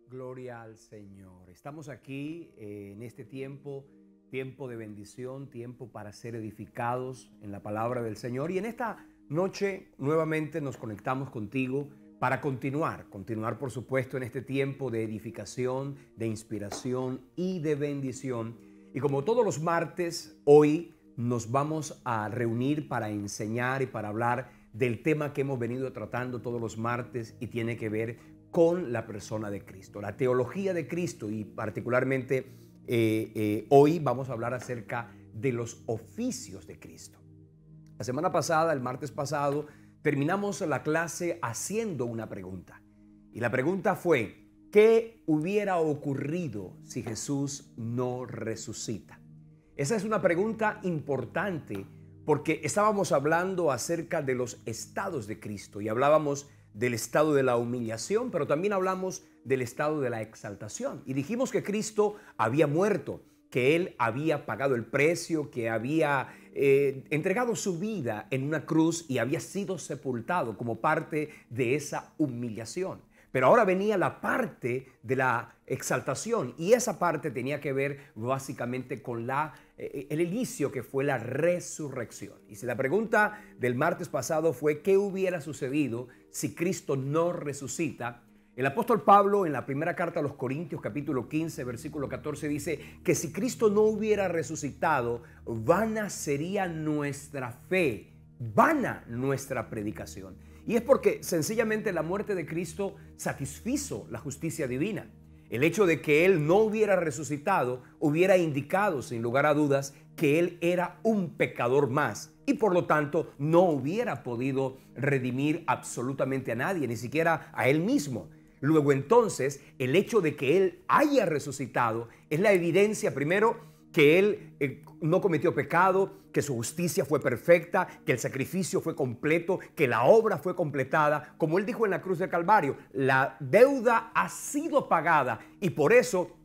Gloria al Señor. Estamos aquí en este tiempo de bendición, tiempo para ser edificados en la palabra del Señor. Y en esta noche nuevamente nos conectamos contigo para continuar por supuesto en este tiempo de edificación, de inspiración y de bendición. Y como todos los martes, hoy nos vamos a reunir para enseñar y para hablar del tema que hemos venido tratando todos los martes y tiene que ver con la persona de Cristo, la teología de Cristo, y particularmente hoy vamos a hablar acerca de los oficios de Cristo. La semana pasada, el martes pasado, terminamos la clase haciendo una pregunta. Y la pregunta fue, ¿qué hubiera ocurrido si Jesús no resucita? Esa es una pregunta importante porque estábamos hablando acerca de los estados de Cristo y hablábamos del estado de la humillación, pero también hablamos del estado de la exaltación. Y dijimos que Cristo había muerto, que Él había pagado el precio, que había entregado su vida en una cruz y había sido sepultado como parte de esa humillación. Pero ahora venía la parte de la exaltación y esa parte tenía que ver básicamente con el inicio, que fue la resurrección. Y si la pregunta del martes pasado fue ¿qué hubiera sucedido si Cristo no resucita? El apóstol Pablo en la primera carta a los Corintios capítulo 15 versículo 14 dice que si Cristo no hubiera resucitado, vana sería nuestra fe, vana nuestra predicación. Y es porque sencillamente la muerte de Cristo satisfizo la justicia divina. El hecho de que Él no hubiera resucitado hubiera indicado sin lugar a dudas que Él era un pecador más y por lo tanto no hubiera podido redimir absolutamente a nadie, ni siquiera a Él mismo. Luego entonces el hecho de que Él haya resucitado es la evidencia primero que Él no cometió pecado, que su justicia fue perfecta, que el sacrificio fue completo, que la obra fue completada. Como Él dijo en la cruz del Calvario, la deuda ha sido pagada y por eso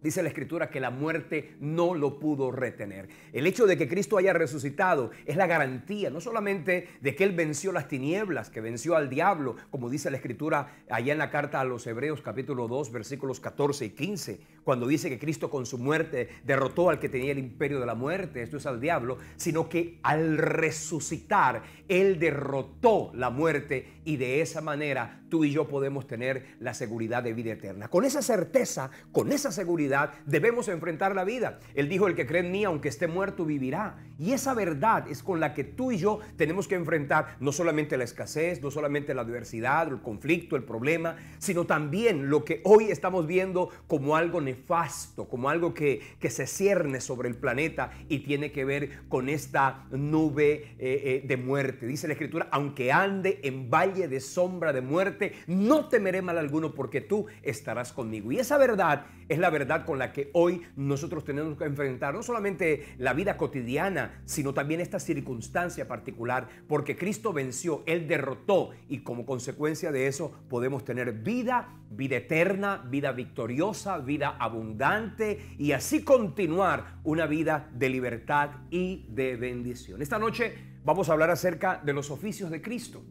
dice la Escritura que la muerte no lo pudo retener. El hecho de que Cristo haya resucitado es la garantía, no solamente de que Él venció las tinieblas, que venció al diablo, como dice la Escritura allá en la carta a los Hebreos capítulo 2, versículos 14 y 15, cuando dice que Cristo con su muerte derrotó al que tenía el imperio de la muerte, esto es al diablo, sino que al resucitar, Él derrotó la muerte y de esa manera tú y yo podemos tener la seguridad de vida eterna. Con esa certeza, con esa seguridad, debemos enfrentar la vida. Él dijo, el que cree en mí, aunque esté muerto, vivirá. Y esa verdad es con la que tú y yo tenemos que enfrentar no solamente la escasez, no solamente la adversidad, el conflicto, el problema, sino también lo que hoy estamos viendo como algo nefasto, como algo que se cierne sobre el planeta y tiene que ver con esta nube de muerte. Dice la Escritura, aunque ande en valle de sombra de muerte, no temeré mal alguno porque tú estarás conmigo. Y esa verdad es la verdad con la que hoy nosotros tenemos que enfrentar no solamente la vida cotidiana, sino también esta circunstancia particular, porque Cristo venció, Él derrotó y como consecuencia de eso podemos tener vida eterna, vida victoriosa, vida abundante y así continuar una vida de libertad y de bendición. Esta noche vamos a hablar acerca de los oficios de Cristo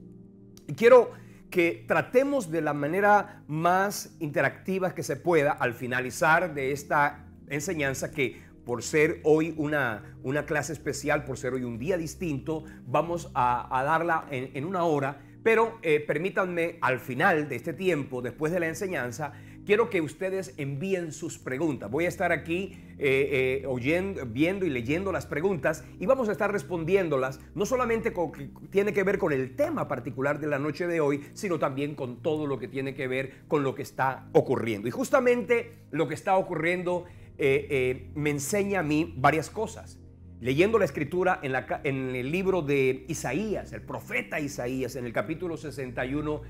y quiero que tratemos de la manera más interactiva que se pueda al finalizar de esta enseñanza, que por ser hoy una clase especial, por ser hoy un día distinto, vamos a darla en una hora, pero permítanme al final de este tiempo, después de la enseñanza, quiero que ustedes envíen sus preguntas. Voy a estar aquí viendo y leyendo las preguntas y vamos a estar respondiéndolas, no solamente con que tiene que ver con el tema particular de la noche de hoy, sino también con todo lo que tiene que ver con lo que está ocurriendo. Y justamente lo que está ocurriendo me enseña a mí varias cosas. Leyendo la Escritura en el libro de Isaías, el profeta Isaías, en el capítulo 61,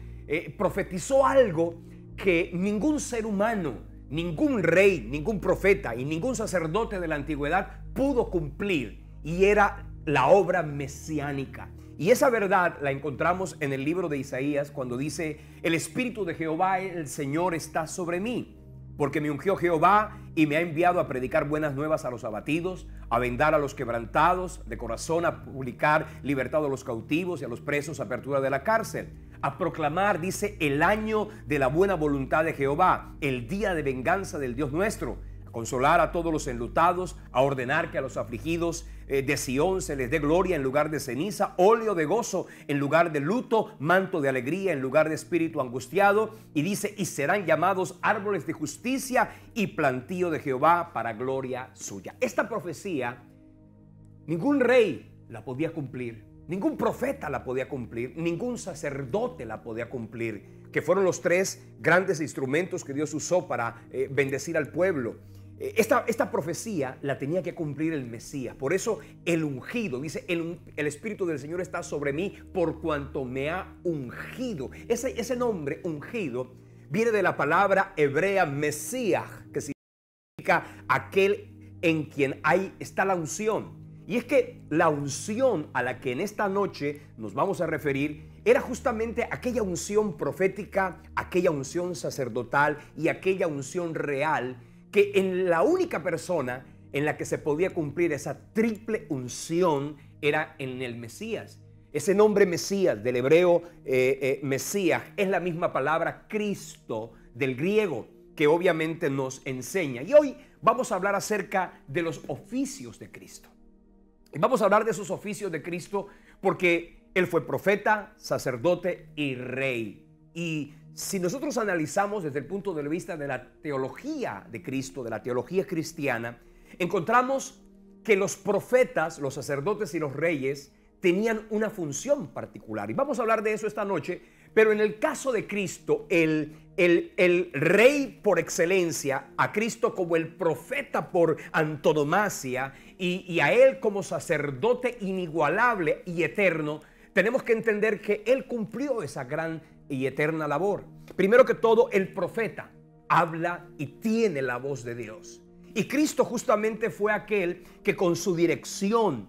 profetizó algo que ningún ser humano, ningún rey, ningún profeta y ningún sacerdote de la antigüedad pudo cumplir, y era la obra mesiánica. Y esa verdad la encontramos en el libro de Isaías cuando dice, el Espíritu de Jehová, el Señor, está sobre mí, porque me ungió Jehová y me ha enviado a predicar buenas nuevas a los abatidos, a vendar a los quebrantados de corazón, a publicar libertad a los cautivos y a los presos, apertura de la cárcel, a proclamar, dice, el año de la buena voluntad de Jehová, el día de venganza del Dios nuestro, a consolar a todos los enlutados, a ordenar que a los afligidos de Sión se les dé gloria en lugar de ceniza, óleo de gozo en lugar de luto, manto de alegría en lugar de espíritu angustiado. Y dice, y serán llamados árboles de justicia y plantío de Jehová para gloria suya. Esta profecía, ningún rey la podía cumplir, ningún profeta la podía cumplir, ningún sacerdote la podía cumplir, que fueron los tres grandes instrumentos que Dios usó para bendecir al pueblo. Esta profecía la tenía que cumplir el Mesías. Por eso el ungido, dice, el Espíritu del Señor está sobre mí por cuanto me ha ungido. Ese nombre ungido viene de la palabra hebrea Mesías, que significa aquel en quien está la unción. Y es que la unción a la que en esta noche nos vamos a referir era justamente aquella unción profética, aquella unción sacerdotal y aquella unción real, que en la única persona en la que se podía cumplir esa triple unción era en el Mesías. Ese nombre Mesías, del hebreo Mesías, es la misma palabra Cristo del griego, que obviamente nos enseña. Y hoy vamos a hablar acerca de los oficios de Cristo. Y vamos a hablar de esos oficios de Cristo porque Él fue profeta, sacerdote y rey. Y si nosotros analizamos desde el punto de vista de la teología de Cristo, de la teología cristiana, encontramos que los profetas, los sacerdotes y los reyes tenían una función particular. Y vamos a hablar de eso esta noche, pero en el caso de Cristo, el rey por excelencia, a Cristo como el profeta por antonomasia y a Él como sacerdote inigualable y eterno, tenemos que entender que Él cumplió esa gran y eterna labor. Primero que todo, el profeta habla y tiene la voz de Dios. Y Cristo justamente fue aquel que con su dirección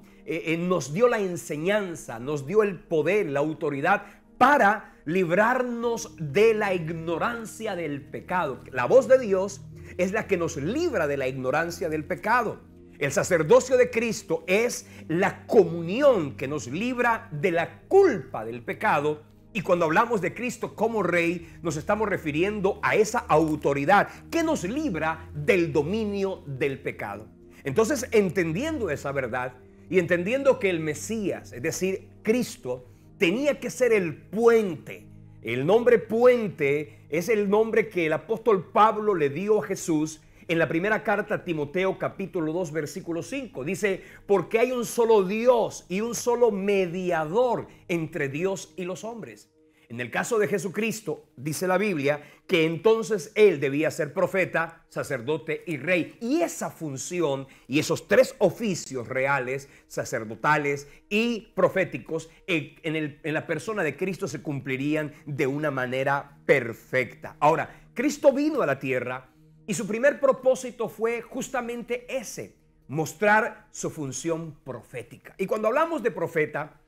nos dio la enseñanza, nos dio el poder, la autoridad para librarnos de la ignorancia del pecado. La voz de Dios es la que nos libra de la ignorancia del pecado. El sacerdocio de Cristo es la comunión que nos libra de la culpa del pecado. Y cuando hablamos de Cristo como Rey, nos estamos refiriendo a esa autoridad que nos libra del dominio del pecado. Entonces, entendiendo esa verdad y entendiendo que el Mesías, es decir, Cristo, tenía que ser el puente. El nombre puente es el nombre que el apóstol Pablo le dio a Jesús en la primera carta a Timoteo capítulo 2 versículo 5. Dice, porque hay un solo Dios y un solo mediador entre Dios y los hombres. En el caso de Jesucristo, dice la Biblia, que entonces Él debía ser profeta, sacerdote y rey. Y esa función y esos tres oficios reales, sacerdotales y proféticos, en la persona de Cristo se cumplirían de una manera perfecta. Ahora, Cristo vino a la tierra y su primer propósito fue justamente ese, mostrar su función profética. Y cuando hablamos de profeta,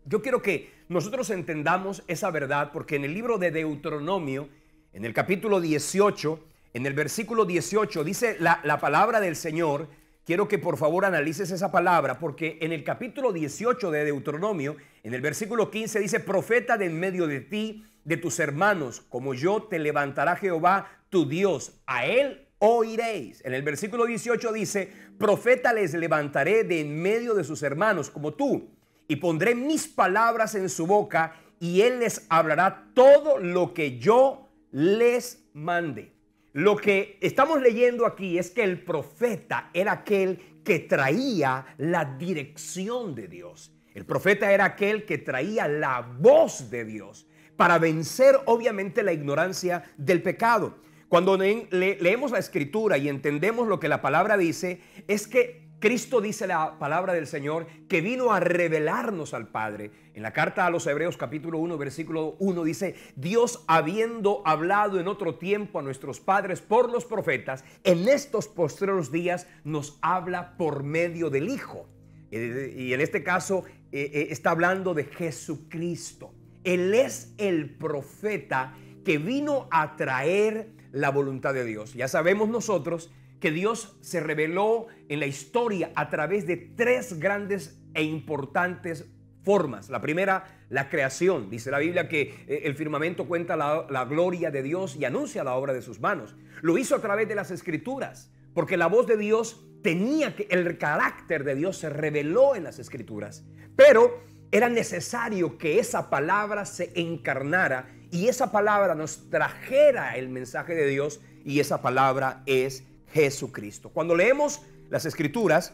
yo quiero que nosotros entendamos esa verdad, porque en el libro de Deuteronomio, en el capítulo 18, en el versículo 18, dice la palabra del Señor. Quiero que por favor analices esa palabra, porque en el capítulo 18 de Deuteronomio, en el versículo 15 dice, profeta de en medio de ti, de tus hermanos, como yo te levantará Jehová tu Dios, a él oiréis. En el versículo 18 dice, profeta les levantaré de en medio de sus hermanos, como tú, y pondré mis palabras en su boca, y él les hablará todo lo que yo les mande. Lo que estamos leyendo aquí es que el profeta era aquel que traía la dirección de Dios. El profeta era aquel que traía la voz de Dios para vencer obviamente la ignorancia del pecado. Cuando leemos la Escritura y entendemos lo que la palabra dice, es que Cristo, dice la palabra del Señor, que vino a revelarnos al Padre. En la carta a los Hebreos capítulo 1 versículo 1 dice, Dios habiendo hablado en otro tiempo a nuestros padres por los profetas, en estos postreros días nos habla por medio del Hijo. Y en este caso está hablando de Jesucristo. Él es el profeta que vino a traer la voluntad de Dios. Ya sabemos nosotros que Dios se reveló en la historia a través de tres grandes e importantes formas. La primera, la creación. Dice la Biblia que el firmamento cuenta la gloria de Dios y anuncia la obra de sus manos. Lo hizo a través de las Escrituras, porque la voz de Dios el carácter de Dios se reveló en las Escrituras. Pero era necesario que esa palabra se encarnara y esa palabra nos trajera el mensaje de Dios, y esa palabra es Jesucristo. Cuando leemos las Escrituras,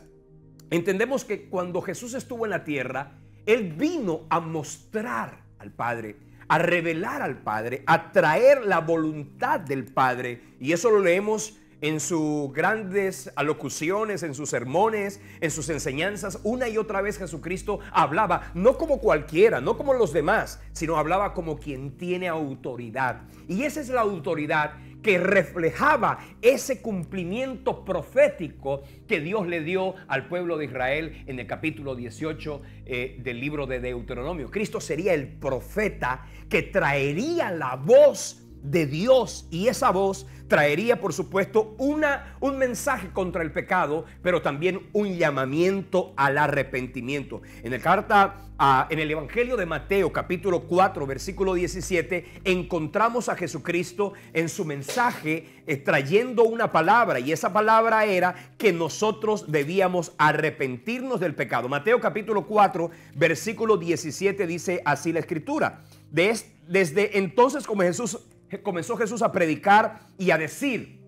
entendemos que cuando Jesús estuvo en la tierra, Él vino a mostrar al Padre, a revelar al Padre, a traer la voluntad del Padre. Y eso lo leemos en sus grandes alocuciones, en sus sermones, en sus enseñanzas. Una y otra vez Jesucristo hablaba, no como cualquiera, no como los demás, sino hablaba como quien tiene autoridad. Y esa es la autoridad que reflejaba ese cumplimiento profético que Dios le dio al pueblo de Israel en el capítulo 18 del libro de Deuteronomio. Cristo sería el profeta que traería la voz de Dios, y esa voz traería, por supuesto, un mensaje contra el pecado, pero también un llamamiento al arrepentimiento. En el Evangelio de Mateo, capítulo 4, versículo 17, encontramos a Jesucristo en su mensaje trayendo una palabra, y esa palabra era que nosotros debíamos arrepentirnos del pecado. Mateo capítulo 4, versículo 17 dice así la Escritura: desde entonces comenzó Jesús a predicar y a decir: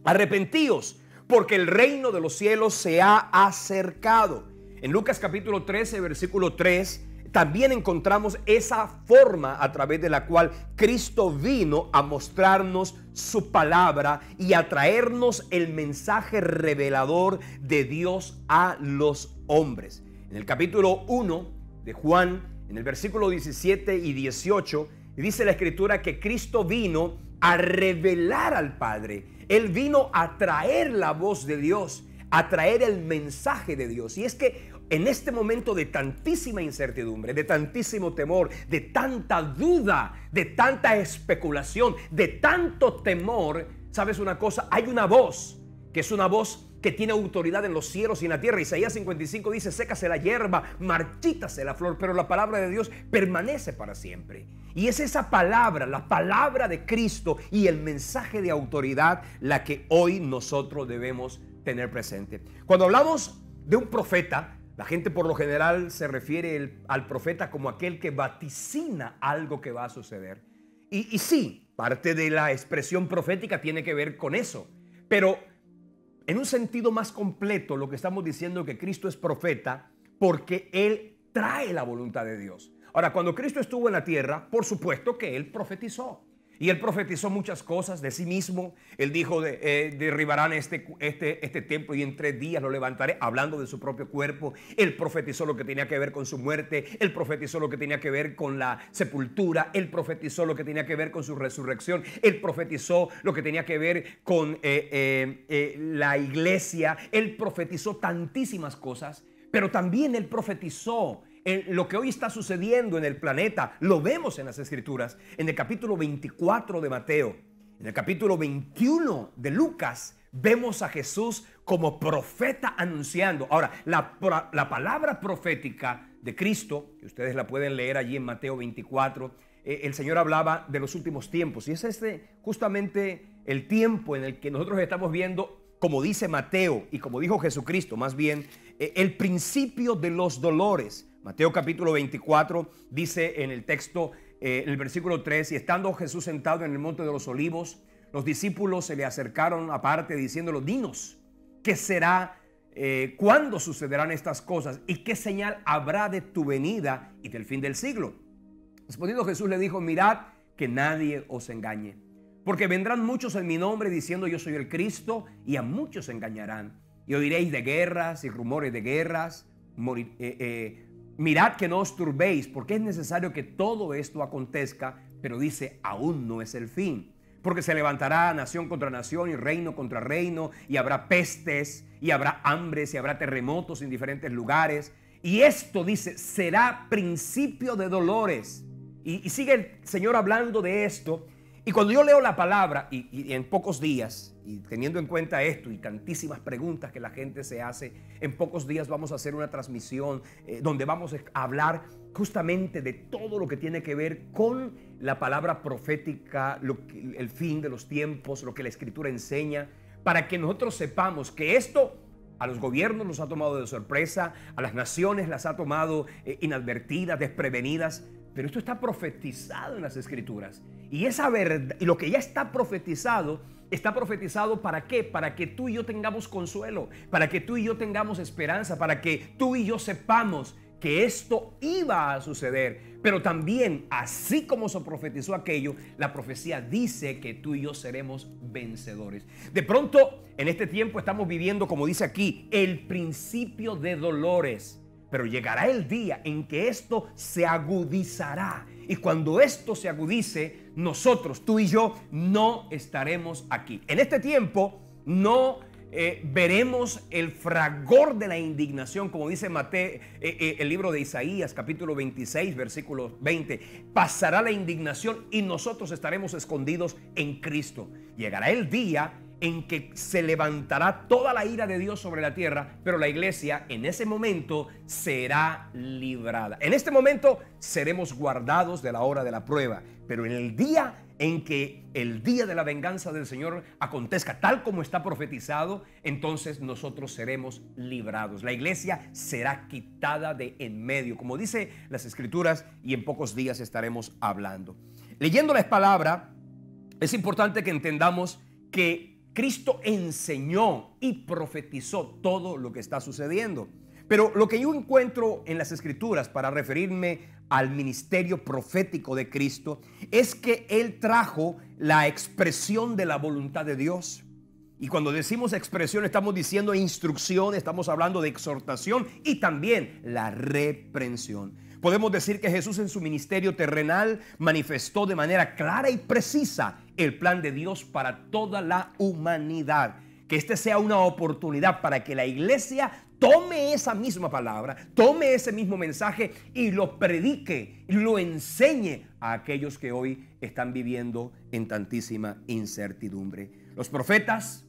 arrepentíos, porque el reino de los cielos se ha acercado. En Lucas capítulo 13, versículo 3, también encontramos esa forma a través de la cual Cristo vino a mostrarnos su palabra y a traernos el mensaje revelador de Dios a los hombres. En el capítulo 1 de Juan, en el versículo 17 y 18, dice la Escritura que Cristo vino a revelar al Padre. Él vino a traer la voz de Dios, a traer el mensaje de Dios. Y es que en este momento de tantísima incertidumbre, de tantísimo temor, de tanta duda, de tanta especulación, de tanto temor, ¿sabes una cosa? Hay una voz, que es una voz que tiene autoridad en los cielos y en la tierra. Isaías 55 dice: sécase la hierba, marchítase la flor, pero la palabra de Dios permanece para siempre. Y es esa palabra, la palabra de Cristo y el mensaje de autoridad, la que hoy nosotros debemos tener presente. Cuando hablamos de un profeta, la gente por lo general se refiere al profeta como aquel que vaticina algo que va a suceder. Y sí, parte de la expresión profética tiene que ver con eso. Pero en un sentido más completo, lo que estamos diciendo es que Cristo es profeta porque Él trae la voluntad de Dios. Ahora, cuando Cristo estuvo en la tierra, por supuesto que Él profetizó. Y Él profetizó muchas cosas de sí mismo. Él dijo: derribarán este templo y en 3 días lo levantaré, hablando de su propio cuerpo. Él profetizó lo que tenía que ver con su muerte. Él profetizó lo que tenía que ver con la sepultura. Él profetizó lo que tenía que ver con su resurrección. Él profetizó lo que tenía que ver con la iglesia. Él profetizó tantísimas cosas, pero también Él profetizó en lo que hoy está sucediendo en el planeta. Lo vemos en las Escrituras, en el capítulo 24 de Mateo, en el capítulo 21 de Lucas, vemos a Jesús como profeta anunciando. Ahora, la palabra profética de Cristo, que ustedes la pueden leer allí en Mateo 24, el Señor hablaba de los últimos tiempos, y es justamente el tiempo en el que nosotros estamos viendo, como dice Mateo y como dijo Jesucristo, más bien, el principio de los dolores. Mateo capítulo 24 dice en el texto, en el versículo 3: y estando Jesús sentado en el monte de los olivos, los discípulos se le acercaron aparte diciéndolo: dinos, ¿qué será? ¿Cuándo sucederán estas cosas? ¿Y qué señal habrá de tu venida y del fin del siglo? Respondiendo Jesús le dijo: mirad que nadie os engañe, porque vendrán muchos en mi nombre diciendo: yo soy el Cristo, y a muchos engañarán. Y oiréis de guerras y rumores de guerras. Mirad que no os turbéis, porque es necesario que todo esto acontezca, pero dice: aún no es el fin. Porque se levantará nación contra nación y reino contra reino, y habrá pestes, y habrá hambres, y habrá terremotos en diferentes lugares. Y esto, dice, será principio de dolores. Y sigue el Señor hablando de esto. Y cuando yo leo la palabra y en pocos días, y teniendo en cuenta esto y tantísimas preguntas que la gente se hace, en pocos días vamos a hacer una transmisión donde vamos a hablar justamente de todo lo que tiene que ver con la palabra profética, el fin de los tiempos, lo que la Escritura enseña, para que nosotros sepamos que esto a los gobiernos los ha tomado de sorpresa, a las naciones las ha tomado inadvertidas, desprevenidas, pero esto está profetizado en las Escrituras. Y esa verdad, y lo que ya está profetizado ¿para qué? Para que tú y yo tengamos consuelo, para que tú y yo tengamos esperanza, para que tú y yo sepamos que esto iba a suceder. Pero también, así como se profetizó aquello, la profecía dice que tú y yo seremos vencedores. De pronto, en este tiempo estamos viviendo, como dice aquí, el principio de dolores. Pero llegará el día en que esto se agudizará. Y cuando esto se agudice, nosotros, tú y yo, no estaremos aquí. En este tiempo no veremos el fragor de la indignación, como dice Mateo, el libro de Isaías, capítulo 26, versículo 20. Pasará la indignación y nosotros estaremos escondidos en Cristo. Llegará el día en que se levantará toda la ira de Dios sobre la tierra, pero la iglesia en ese momento será librada. En este momento seremos guardados de la hora de la prueba, pero en el día en que el día de la venganza del Señor acontezca tal como está profetizado, entonces nosotros seremos librados. La iglesia será quitada de en medio, como dice las Escrituras, y en pocos días estaremos hablando. Leyendo la palabra, es importante que entendamos que Cristo enseñó y profetizó todo lo que está sucediendo. Pero lo que yo encuentro en las Escrituras para referirme al ministerio profético de Cristo es que Él trajo la expresión de la voluntad de Dios. Y cuando decimos expresión estamos diciendo instrucción, estamos hablando de exhortación y también la reprensión. Podemos decir que Jesús en su ministerio terrenal manifestó de manera clara y precisa el plan de Dios para toda la humanidad. Que este sea una oportunidad para que la iglesia tome esa misma palabra, tome ese mismo mensaje y lo predique, lo enseñe a aquellos que hoy están viviendo en tantísima incertidumbre. Los profetas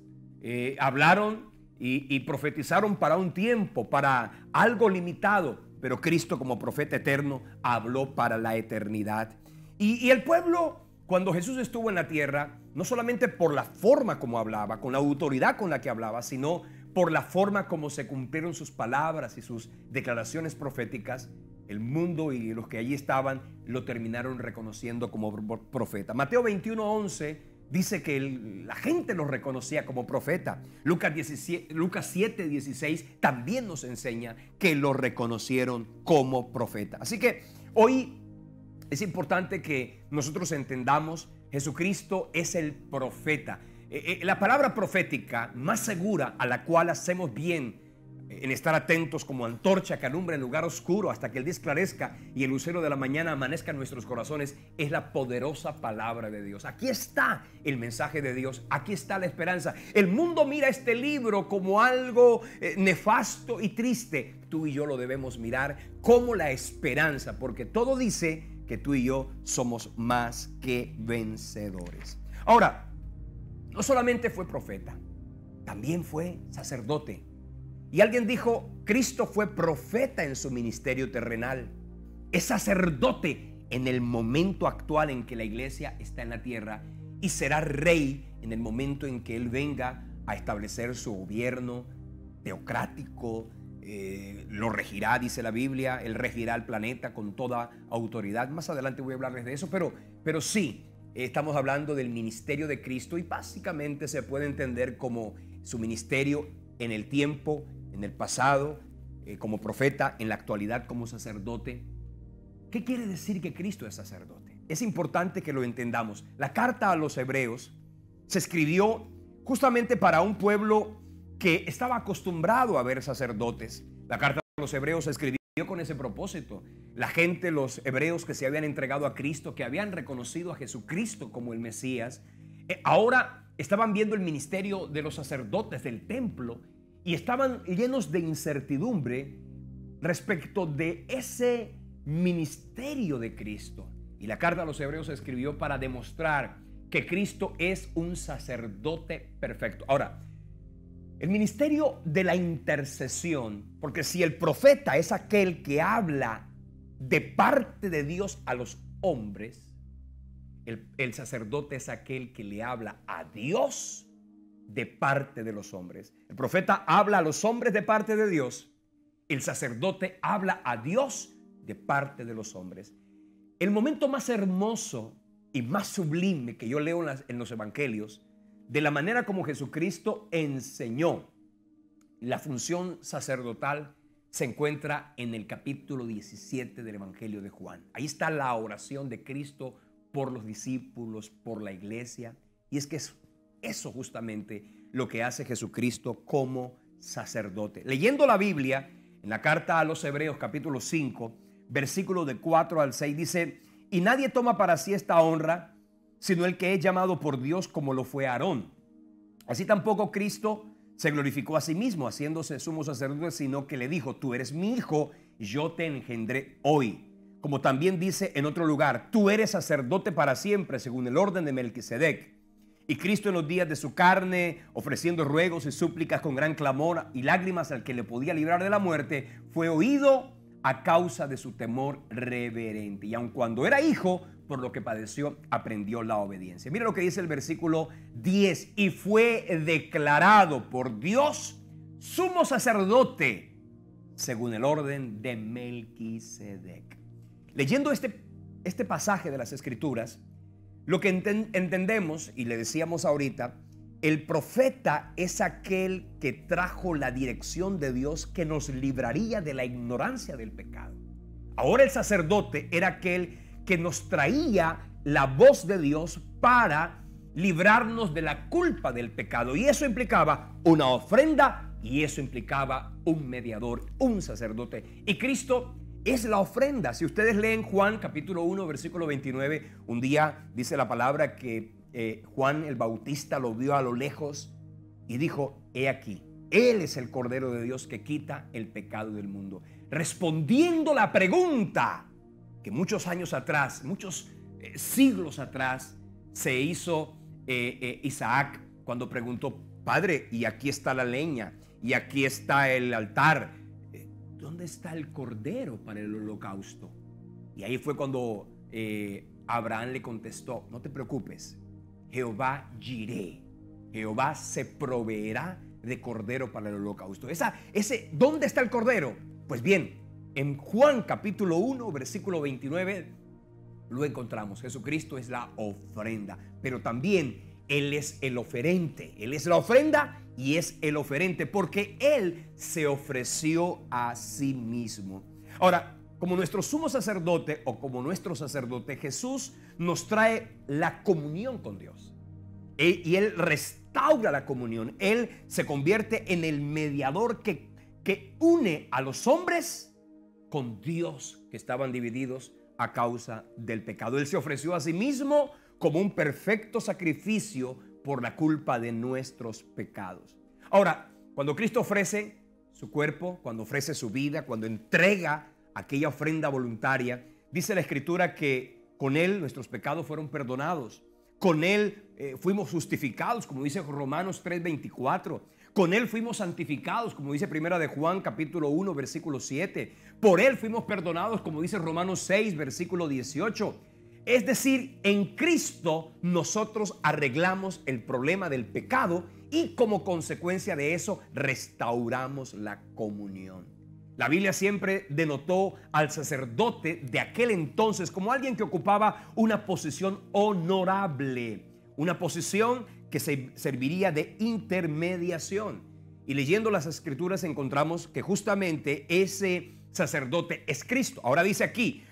hablaron y profetizaron para un tiempo, para algo limitado, pero Cristo como profeta eterno habló para la eternidad. Y el pueblo, cuando Jesús estuvo en la tierra, no solamente por la forma como hablaba, con la autoridad con la que hablaba, sino por la forma como se cumplieron sus palabras y sus declaraciones proféticas, el mundo y los que allí estaban lo terminaron reconociendo como profeta. Mateo 21:11 dice que la gente lo reconocía como profeta. Lucas 7:16 también nos enseña que lo reconocieron como profeta. Así que hoy es importante que nosotros entendamos, Jesucristo es el profeta. La palabra profética más segura, a la cual hacemos bien en estar atentos como antorcha que alumbra en lugar oscuro hasta que el día esclarezca y el lucero de la mañana amanezca en nuestros corazones, es la poderosa palabra de Dios. Aquí está el mensaje de Dios, aquí está la esperanza. El mundo mira este libro como algo nefasto y triste. Tú y yo lo debemos mirar como la esperanza, porque todo dice que tú y yo somos más que vencedores. Ahora, no solamente fue profeta, también fue sacerdote. Y alguien dijo, Cristo fue profeta en su ministerio terrenal. Es sacerdote en el momento actual en que la iglesia está en la tierra y será rey en el momento en que Él venga a establecer su gobierno teocrático. Lo regirá, dice la Biblia, Él regirá el planeta con toda autoridad. Más adelante voy a hablarles de eso, pero sí, estamos hablando del ministerio de Cristo y básicamente se puede entender como su ministerio en el tiempo, en el pasado, como profeta, en la actualidad como sacerdote. ¿Qué quiere decir que Cristo es sacerdote? Es importante que lo entendamos. La carta a los hebreos se escribió justamente para un pueblo que estaba acostumbrado a ver sacerdotes. La carta a los hebreos se escribió con ese propósito. La gente, los hebreos que se habían entregado a Cristo, que habían reconocido a Jesucristo como el Mesías, ahora estaban viendo el ministerio de los sacerdotes del templo y estaban llenos de incertidumbre respecto de ese ministerio de Cristo. Y la carta a los hebreos se escribió para demostrar que Cristo es un sacerdote perfecto. Ahora, el ministerio de la intercesión, porque si el profeta es aquel que habla de parte de Dios a los hombres, el sacerdote es aquel que le habla a Dios de parte de los hombres. El profeta habla a los hombres de parte de Dios, el sacerdote habla a Dios de parte de los hombres. El momento más hermoso y más sublime que yo leo en los evangelios, de la manera como Jesucristo enseñó la función sacerdotal, se encuentra en el capítulo 17 del Evangelio de Juan. Ahí está la oración de Cristo por los discípulos, por la iglesia. Y es que es eso justamente lo que hace Jesucristo como sacerdote. Leyendo la Biblia, en la carta a los Hebreos capítulo 5, versículo de 4 al 6, dice: y nadie toma para sí esta honra, sino el que es llamado por Dios, como lo fue Aarón. Así tampoco Cristo se glorificó a sí mismo, haciéndose sumo sacerdote, sino que le dijo: tú eres mi hijo, yo te engendré hoy. Como también dice en otro lugar: tú eres sacerdote para siempre, según el orden de Melquisedec. Y Cristo, en los días de su carne, ofreciendo ruegos y súplicas con gran clamor y lágrimas al que le podía librar de la muerte, fue oído a causa de su temor reverente. Y aun cuando era hijo, por lo que padeció, aprendió la obediencia. Mira lo que dice el versículo 10. Y fue declarado por Dios sumo sacerdote según el orden de Melquisedec. Leyendo este pasaje de las Escrituras, lo que entendemos, y le decíamos ahorita, el profeta es aquel que trajo la dirección de Dios que nos libraría de la ignorancia del pecado. Ahora el sacerdote era aquel que nos traía la voz de Dios para librarnos de la culpa del pecado. Y eso implicaba una ofrenda, y eso implicaba un mediador, un sacerdote. Y Cristo es la ofrenda. Si ustedes leen Juan capítulo 1, versículo 29, un día dice la palabra que Juan el Bautista lo vio a lo lejos y dijo: he aquí, Él es el Cordero de Dios que quita el pecado del mundo. Respondiendo la pregunta que muchos años atrás, muchos siglos atrás, se hizo Isaac cuando preguntó: Padre, y aquí está la leña, y aquí está el altar, ¿dónde está el cordero para el holocausto? Y ahí fue cuando Abraham le contestó: no te preocupes, Jehová Jireh, Jehová se proveerá de cordero para el holocausto. ¿Dónde está el cordero? Pues bien, en Juan capítulo 1, versículo 29, lo encontramos. Jesucristo es la ofrenda, pero también Él es el oferente. Él es la ofrenda y es el oferente, porque Él se ofreció a sí mismo. Ahora, como nuestro sumo sacerdote o como nuestro sacerdote, Jesús nos trae la comunión con Dios. Y Él restaura la comunión. Él se convierte en el mediador que une a los hombres con Dios, que estaban divididos a causa del pecado. Él se ofreció a sí mismo como un perfecto sacrificio por la culpa de nuestros pecados. Ahora, cuando Cristo ofrece su cuerpo, cuando ofrece su vida, cuando entrega aquella ofrenda voluntaria, dice la Escritura que con Él nuestros pecados fueron perdonados. Con Él fuimos justificados, como dice Romanos 3:24. Con Él fuimos santificados, como dice Primera de Juan capítulo 1, versículo 7. Por Él fuimos perdonados, como dice Romanos 6, versículo 18. Es decir, en Cristo nosotros arreglamos el problema del pecado y como consecuencia de eso restauramos la comunión. La Biblia siempre denotó al sacerdote de aquel entonces como alguien que ocupaba una posición honorable, una posición que se serviría de intermediación. Y leyendo las Escrituras encontramos que justamente ese sacerdote es Cristo. Ahora dice aquí,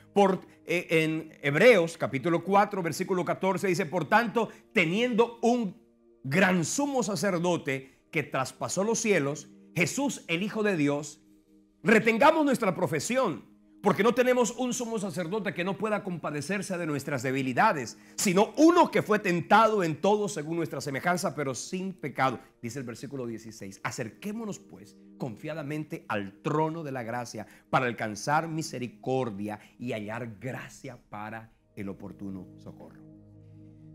en Hebreos capítulo 4, versículo 14, dice: por tanto, teniendo un gran sumo sacerdote que traspasó los cielos, Jesús, el Hijo de Dios, retengamos nuestra profesión, porque no tenemos un sumo sacerdote que no pueda compadecerse de nuestras debilidades, sino uno que fue tentado en todo según nuestra semejanza, pero sin pecado. Dice el versículo 16: acerquémonos pues confiadamente al trono de la gracia para alcanzar misericordia y hallar gracia para el oportuno socorro.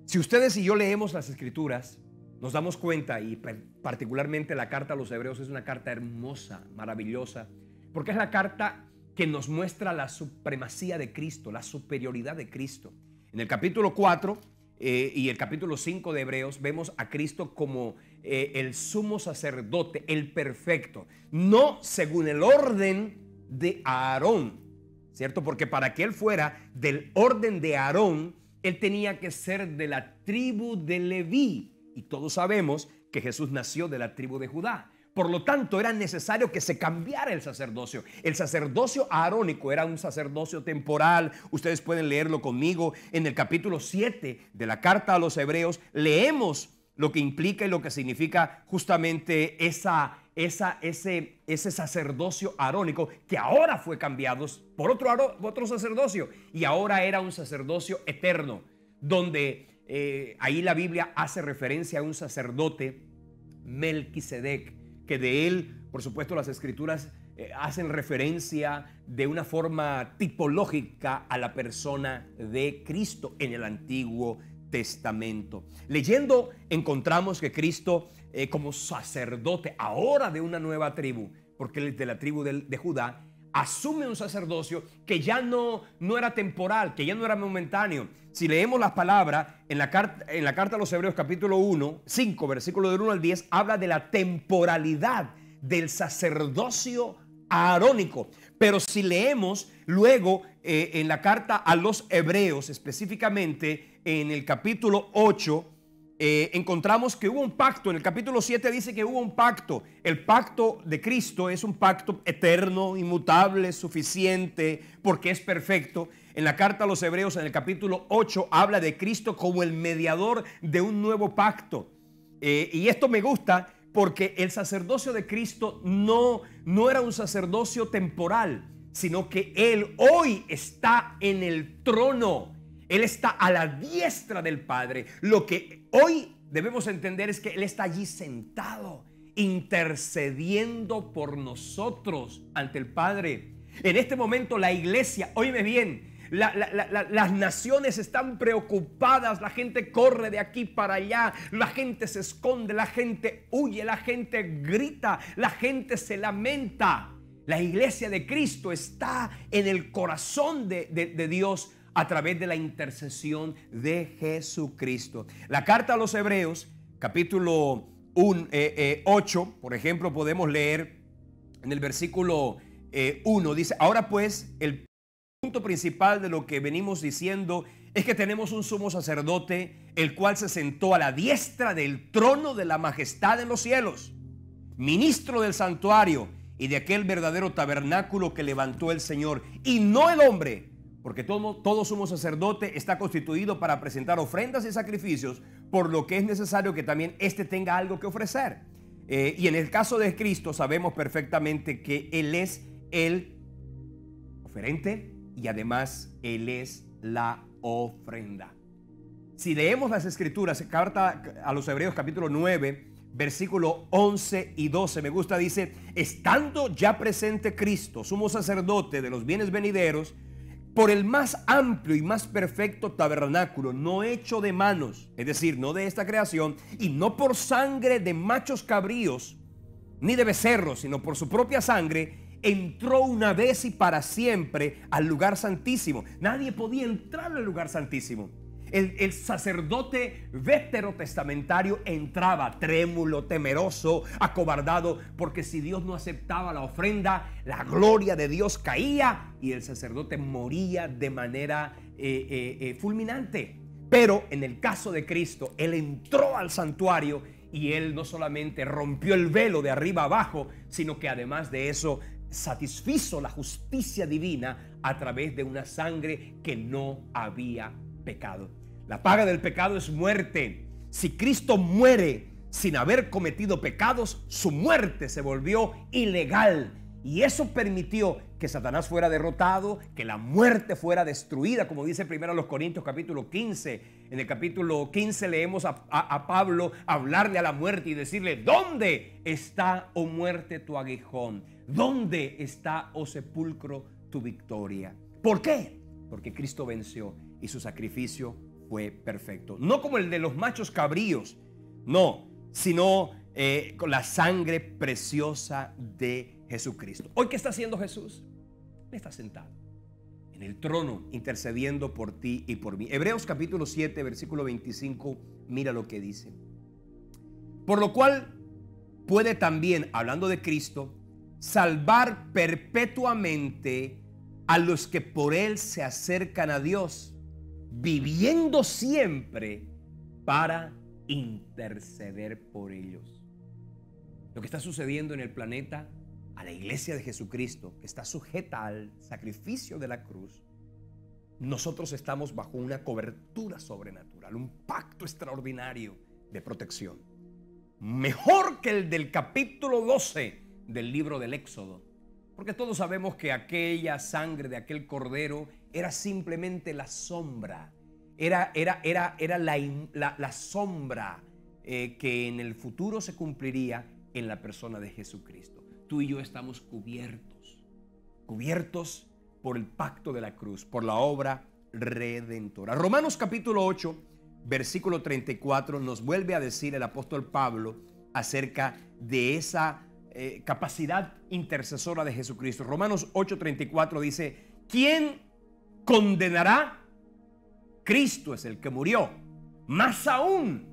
Si ustedes y yo leemos las Escrituras, nos damos cuenta, y particularmente la carta a los Hebreos es una carta hermosa, maravillosa, porque es la carta que nos muestra la supremacía de Cristo, la superioridad de Cristo. En el capítulo 4 y el capítulo 5 de Hebreos vemos a Cristo como el sumo sacerdote, el perfecto, no según el orden de Aarón, ¿cierto? Porque para que él fuera del orden de Aarón, él tenía que ser de la tribu de Leví. Y todos sabemos que Jesús nació de la tribu de Judá. Por lo tanto, era necesario que se cambiara el sacerdocio. El sacerdocio arónico era un sacerdocio temporal. Ustedes pueden leerlo conmigo. En el capítulo 7 de la carta a los Hebreos, leemos lo que implica y lo que significa justamente ese sacerdocio arónico que ahora fue cambiado por otro sacerdocio. Y ahora era un sacerdocio eterno, donde ahí la Biblia hace referencia a un sacerdote, Melquisedec, que de él, por supuesto, las Escrituras hacen referencia de una forma tipológica a la persona de Cristo en el Antiguo Testamento. Leyendo, encontramos que Cristo, como sacerdote ahora de una nueva tribu, porque él es de la tribu de Judá, asume un sacerdocio que ya no era temporal, que ya no era momentáneo. Si leemos las palabras en la carta a los Hebreos capítulo 5, versículo del 1 al 10, habla de la temporalidad del sacerdocio arónico. Pero si leemos luego en la carta a los Hebreos, específicamente en el capítulo 8, encontramos que hubo un pacto. En el capítulo 7 dice que hubo un pacto. El pacto de Cristo es un pacto eterno, inmutable, suficiente, porque es perfecto. En la carta a los Hebreos, en el capítulo 8, habla de Cristo como el mediador de un nuevo pacto. Y esto me gusta porque el sacerdocio de Cristo no era un sacerdocio temporal, sino que Él hoy está en el trono. Él está a la diestra del Padre. Lo que hoy debemos entender es que Él está allí sentado, intercediendo por nosotros ante el Padre. En este momento la iglesia, óyeme bien, las naciones están preocupadas, la gente corre de aquí para allá, la gente se esconde, la gente huye, la gente grita, la gente se lamenta. La iglesia de Cristo está en el corazón de Dios a través de la intercesión de Jesucristo. La carta a los Hebreos, capítulo 8, por ejemplo, podemos leer en el versículo 1, dice: ahora pues, el punto principal de lo que venimos diciendo es que tenemos un sumo sacerdote, el cual se sentó a la diestra del trono de la majestad en los cielos, ministro del santuario y de aquel verdadero tabernáculo que levantó el Señor, y no el hombre, porque todo sumo sacerdote está constituido para presentar ofrendas y sacrificios, por lo que es necesario que también éste tenga algo que ofrecer. Y en el caso de Cristo sabemos perfectamente que Él es el oferente y además Él es la ofrenda. Si leemos las Escrituras, carta a los Hebreos capítulo 9, versículo 11 y 12, me gusta, dice: estando ya presente Cristo, sumo sacerdote de los bienes venideros, por el más amplio y más perfecto tabernáculo, no hecho de manos, es decir, no de esta creación, y no por sangre de machos cabríos, ni de becerros, sino por su propia sangre, entró una vez y para siempre al lugar santísimo. Nadie podía entrar al lugar santísimo. El sacerdote veterotestamentario entraba trémulo, temeroso, acobardado, porque si Dios no aceptaba la ofrenda, la gloria de Dios caía y el sacerdote moría de manera fulminante. Pero en el caso de Cristo, Él entró al santuario y Él no solamente rompió el velo de arriba abajo, sino que además de eso satisfizo la justicia divina a través de una sangre que no había pecado. La paga del pecado es muerte. Si Cristo muere sin haber cometido pecados, su muerte se volvió ilegal. Y eso permitió que Satanás fuera derrotado, que la muerte fuera destruida, como dice 1 Corintios capítulo 15. En el capítulo 15 leemos a Pablo hablarle a la muerte y decirle: ¿dónde está, oh muerte, tu aguijón? ¿Dónde está, oh sepulcro, tu victoria? ¿Por qué? Porque Cristo venció y su sacrificio fue perfecto. No como el de los machos cabríos, no, sino con la sangre preciosa de Jesucristo. Hoy, ¿qué está haciendo Jesús? Él está sentado en el trono intercediendo por ti y por mí. Hebreos capítulo 7, versículo 25, mira lo que dice. Por lo cual puede también, hablando de Cristo, salvar perpetuamente a los que por Él se acercan a Dios, viviendo siempre para interceder por ellos. Lo que está sucediendo en el planeta, a la iglesia de Jesucristo, que está sujeta al sacrificio de la cruz, nosotros estamos bajo una cobertura sobrenatural, un pacto extraordinario de protección. Mejor que el del capítulo 12 del libro del Éxodo. Porque todos sabemos que aquella sangre de aquel cordero era simplemente la sombra. Era la sombra que en el futuro se cumpliría en la persona de Jesucristo. Tú y yo estamos cubiertos por el pacto de la cruz, por la obra redentora. Romanos capítulo 8, versículo 34 nos vuelve a decir el apóstol Pablo acerca de esa capacidad intercesora de Jesucristo. Romanos 8:34 dice: ¿quién condenará? Cristo es el que murió, más aún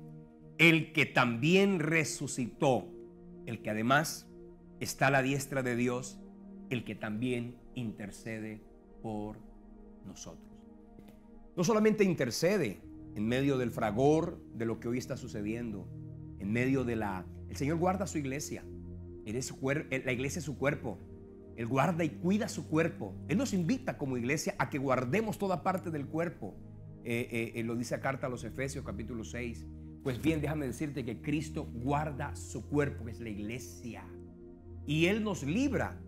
el que también resucitó, el que además está a la diestra de Dios, el que también intercede por nosotros. No solamente intercede en medio del fragor de lo que hoy está sucediendo, en medio de el Señor guarda su iglesia. La iglesia es su cuerpo. Él guarda y cuida su cuerpo. Él nos invita como iglesia a que guardemos toda parte del cuerpo. Lo dice la carta a los Efesios capítulo 6. Pues bien, déjame decirte que Cristo guarda su cuerpo, que es la iglesia. Y Él nos libra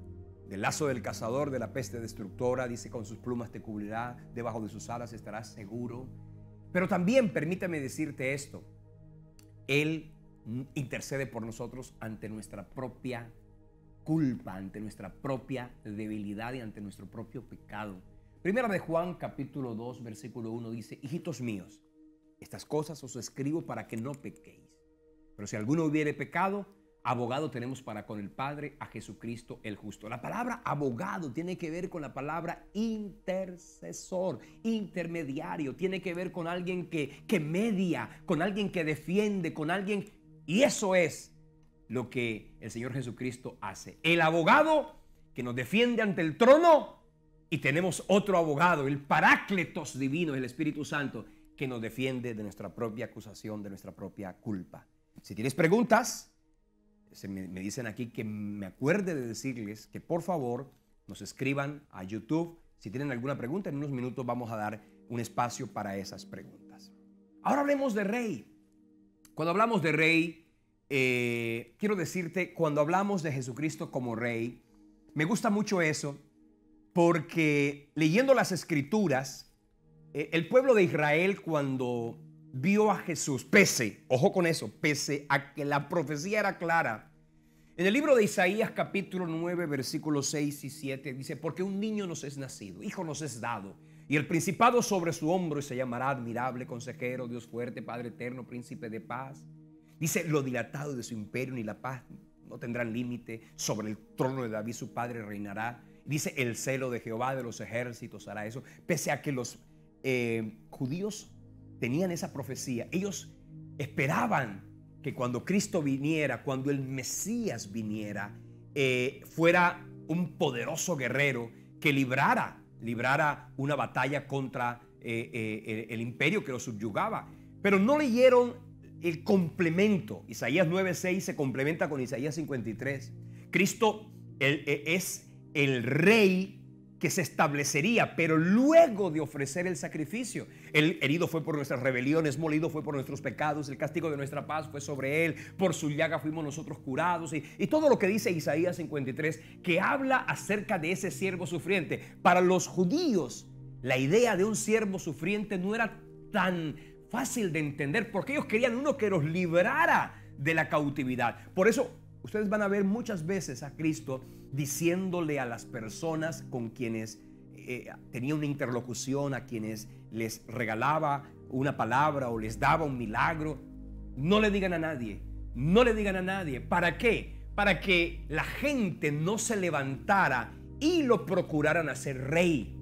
del lazo del cazador, de la peste destructora. Dice: con sus plumas te cubrirá, debajo de sus alas estarás seguro. Pero también permítame decirte esto: Él intercede por nosotros ante nuestra propia culpa, ante nuestra propia debilidad y ante nuestro propio pecado. Primera de Juan capítulo 2 versículo 1 dice: hijitos míos, estas cosas os escribo para que no pequéis. Pero si alguno hubiere pecado, abogado tenemos para con el Padre, a Jesucristo el justo. La palabra abogado tiene que ver con la palabra intercesor, intermediario. Tiene que ver con alguien que media, con alguien que defiende, con alguien. Y eso es lo que el Señor Jesucristo hace. El abogado que nos defiende ante el trono, y tenemos otro abogado, el Parácletos divino, el Espíritu Santo, que nos defiende de nuestra propia acusación, de nuestra propia culpa. Si tienes preguntas, me dicen aquí que me acuerde de decirles que por favor nos escriban a YouTube. Si tienen alguna pregunta, en unos minutos vamos a dar un espacio para esas preguntas. Ahora hablemos de rey. Cuando hablamos de rey, quiero decirte, cuando hablamos de Jesucristo como rey, me gusta mucho eso, porque leyendo las escrituras, el pueblo de Israel, cuando vio a Jesús, ojo con eso, pese a que la profecía era clara, en el libro de Isaías capítulo 9 versículos 6 y 7 dice: porque un niño nos es nacido, hijo nos es dado, y el principado sobre su hombro, y se llamará admirable, consejero, Dios fuerte, Padre eterno, príncipe de paz. Dice: lo dilatado de su imperio ni la paz no tendrán límite, sobre el trono de David su padre reinará. Dice: el celo de Jehová de los ejércitos hará eso. Pese a que los judíos tenían esa profecía, ellos esperaban que cuando Cristo viniera, cuando el Mesías viniera, fuera un poderoso guerrero que librara una batalla contra el imperio que lo subyugaba. Pero no leyeron el complemento. Isaías 9:6 se complementa con Isaías 53. Cristo es el rey que se establecería, pero luego de ofrecer el sacrificio. Él herido fue por nuestras rebeliones, molido fue por nuestros pecados, el castigo de nuestra paz fue sobre él, por su llaga fuimos nosotros curados, y todo lo que dice Isaías 53, que habla acerca de ese siervo sufriente. Para los judíos, la idea de un siervo sufriente no era tan fácil de entender, porque ellos querían uno que los librara de la cautividad. Por eso ustedes van a ver muchas veces a Cristo diciéndole a las personas con quienes tenía una interlocución, a quienes les regalaba una palabra o les daba un milagro. No le digan a nadie, no le digan a nadie. ¿Para qué? Para que la gente no se levantara y lo procuraran hacer rey,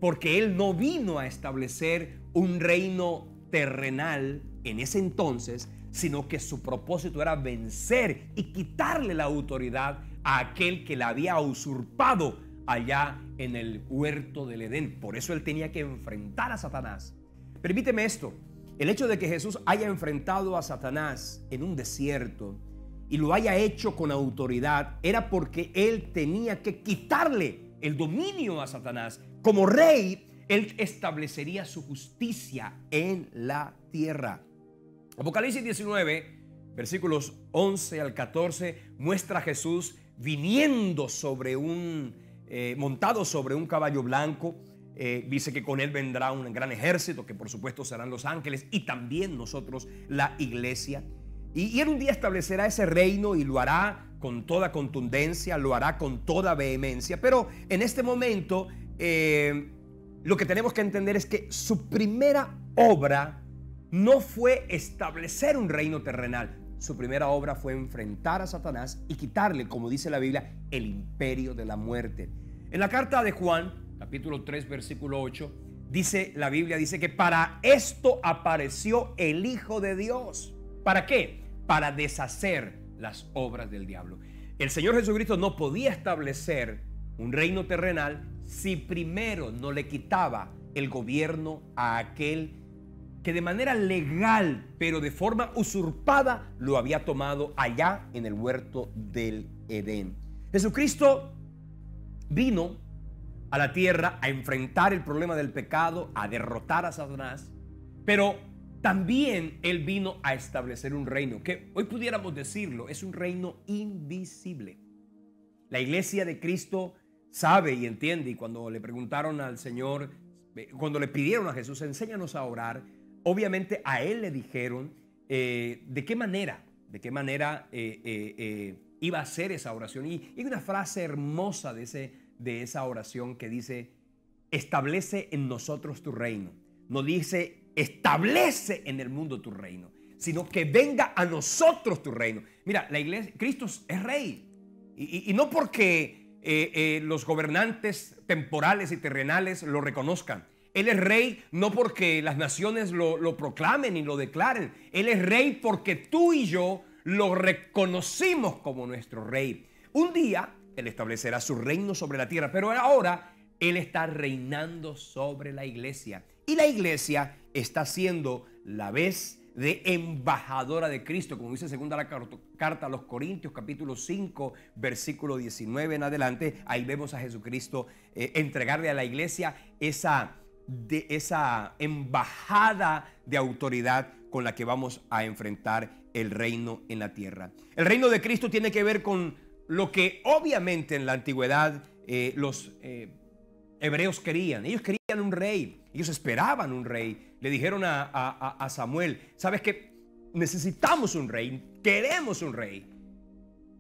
porque él no vino a establecer un reino terrenal en ese entonces, sino que su propósito era vencer y quitarle la autoridad a aquel que la había usurpado allá en el huerto del Edén. Por eso él tenía que enfrentar a Satanás. Permíteme esto, el hecho de que Jesús haya enfrentado a Satanás en un desierto y lo haya hecho con autoridad, era porque él tenía que quitarle el dominio a Satanás. Como rey, él establecería su justicia en la tierra. Apocalipsis 19, versículos 11 al 14, muestra a Jesús viniendo sobre montado sobre un caballo blanco. Dice que con él vendrá un gran ejército, que por supuesto serán los ángeles y también nosotros, la iglesia. Y él un día establecerá ese reino y lo hará con toda contundencia, lo hará con toda vehemencia. Pero en este momento lo que tenemos que entender es que su primera obra no fue establecer un reino terrenal. Su primera obra fue enfrentar a Satanás y quitarle, como dice la Biblia, el imperio de la muerte. En la carta de Juan, capítulo 3, versículo 8, dice la Biblia, dice que para esto apareció el Hijo de Dios. ¿Para qué? Para deshacer las obras del diablo. El Señor Jesucristo no podía establecer un reino terrenal si primero no le quitaba el gobierno a aquel que de manera legal, pero de forma usurpada, lo había tomado allá en el huerto del Edén. Jesucristo vino a la tierra a enfrentar el problema del pecado, a derrotar a Satanás, pero también Él vino a establecer un reino que hoy pudiéramos decirlo, es un reino invisible. La iglesia de Cristo sabe y entiende, y cuando le preguntaron al Señor, cuando le pidieron a Jesús, enséñanos a orar, obviamente a Él le dijeron de qué manera iba a hacer esa oración. Y hay una frase hermosa de esa oración que dice, establece en nosotros tu reino. No dice, establece en el mundo tu reino, sino que venga a nosotros tu reino. Mira, la iglesia, Cristo es rey. Y no porque los gobernantes temporales y terrenales lo reconozcan. Él es rey no porque las naciones lo proclamen y lo declaren. Él es rey porque tú y yo lo reconocimos como nuestro rey. Un día Él establecerá su reino sobre la tierra, pero ahora Él está reinando sobre la iglesia. Y la iglesia está siendo la vez de embajadora de Cristo, como dice segunda la carta a los Corintios, capítulo 5, versículo 19 en adelante. Ahí vemos a Jesucristo entregarle a la iglesia esa embajada de autoridad con la que vamos a enfrentar el reino en la tierra. El reino de Cristo tiene que ver con lo que obviamente en la antigüedad los hebreos querían. Ellos querían un rey, ellos esperaban un rey. Le dijeron a Samuel, ¿sabes qué? Necesitamos un rey, queremos un rey.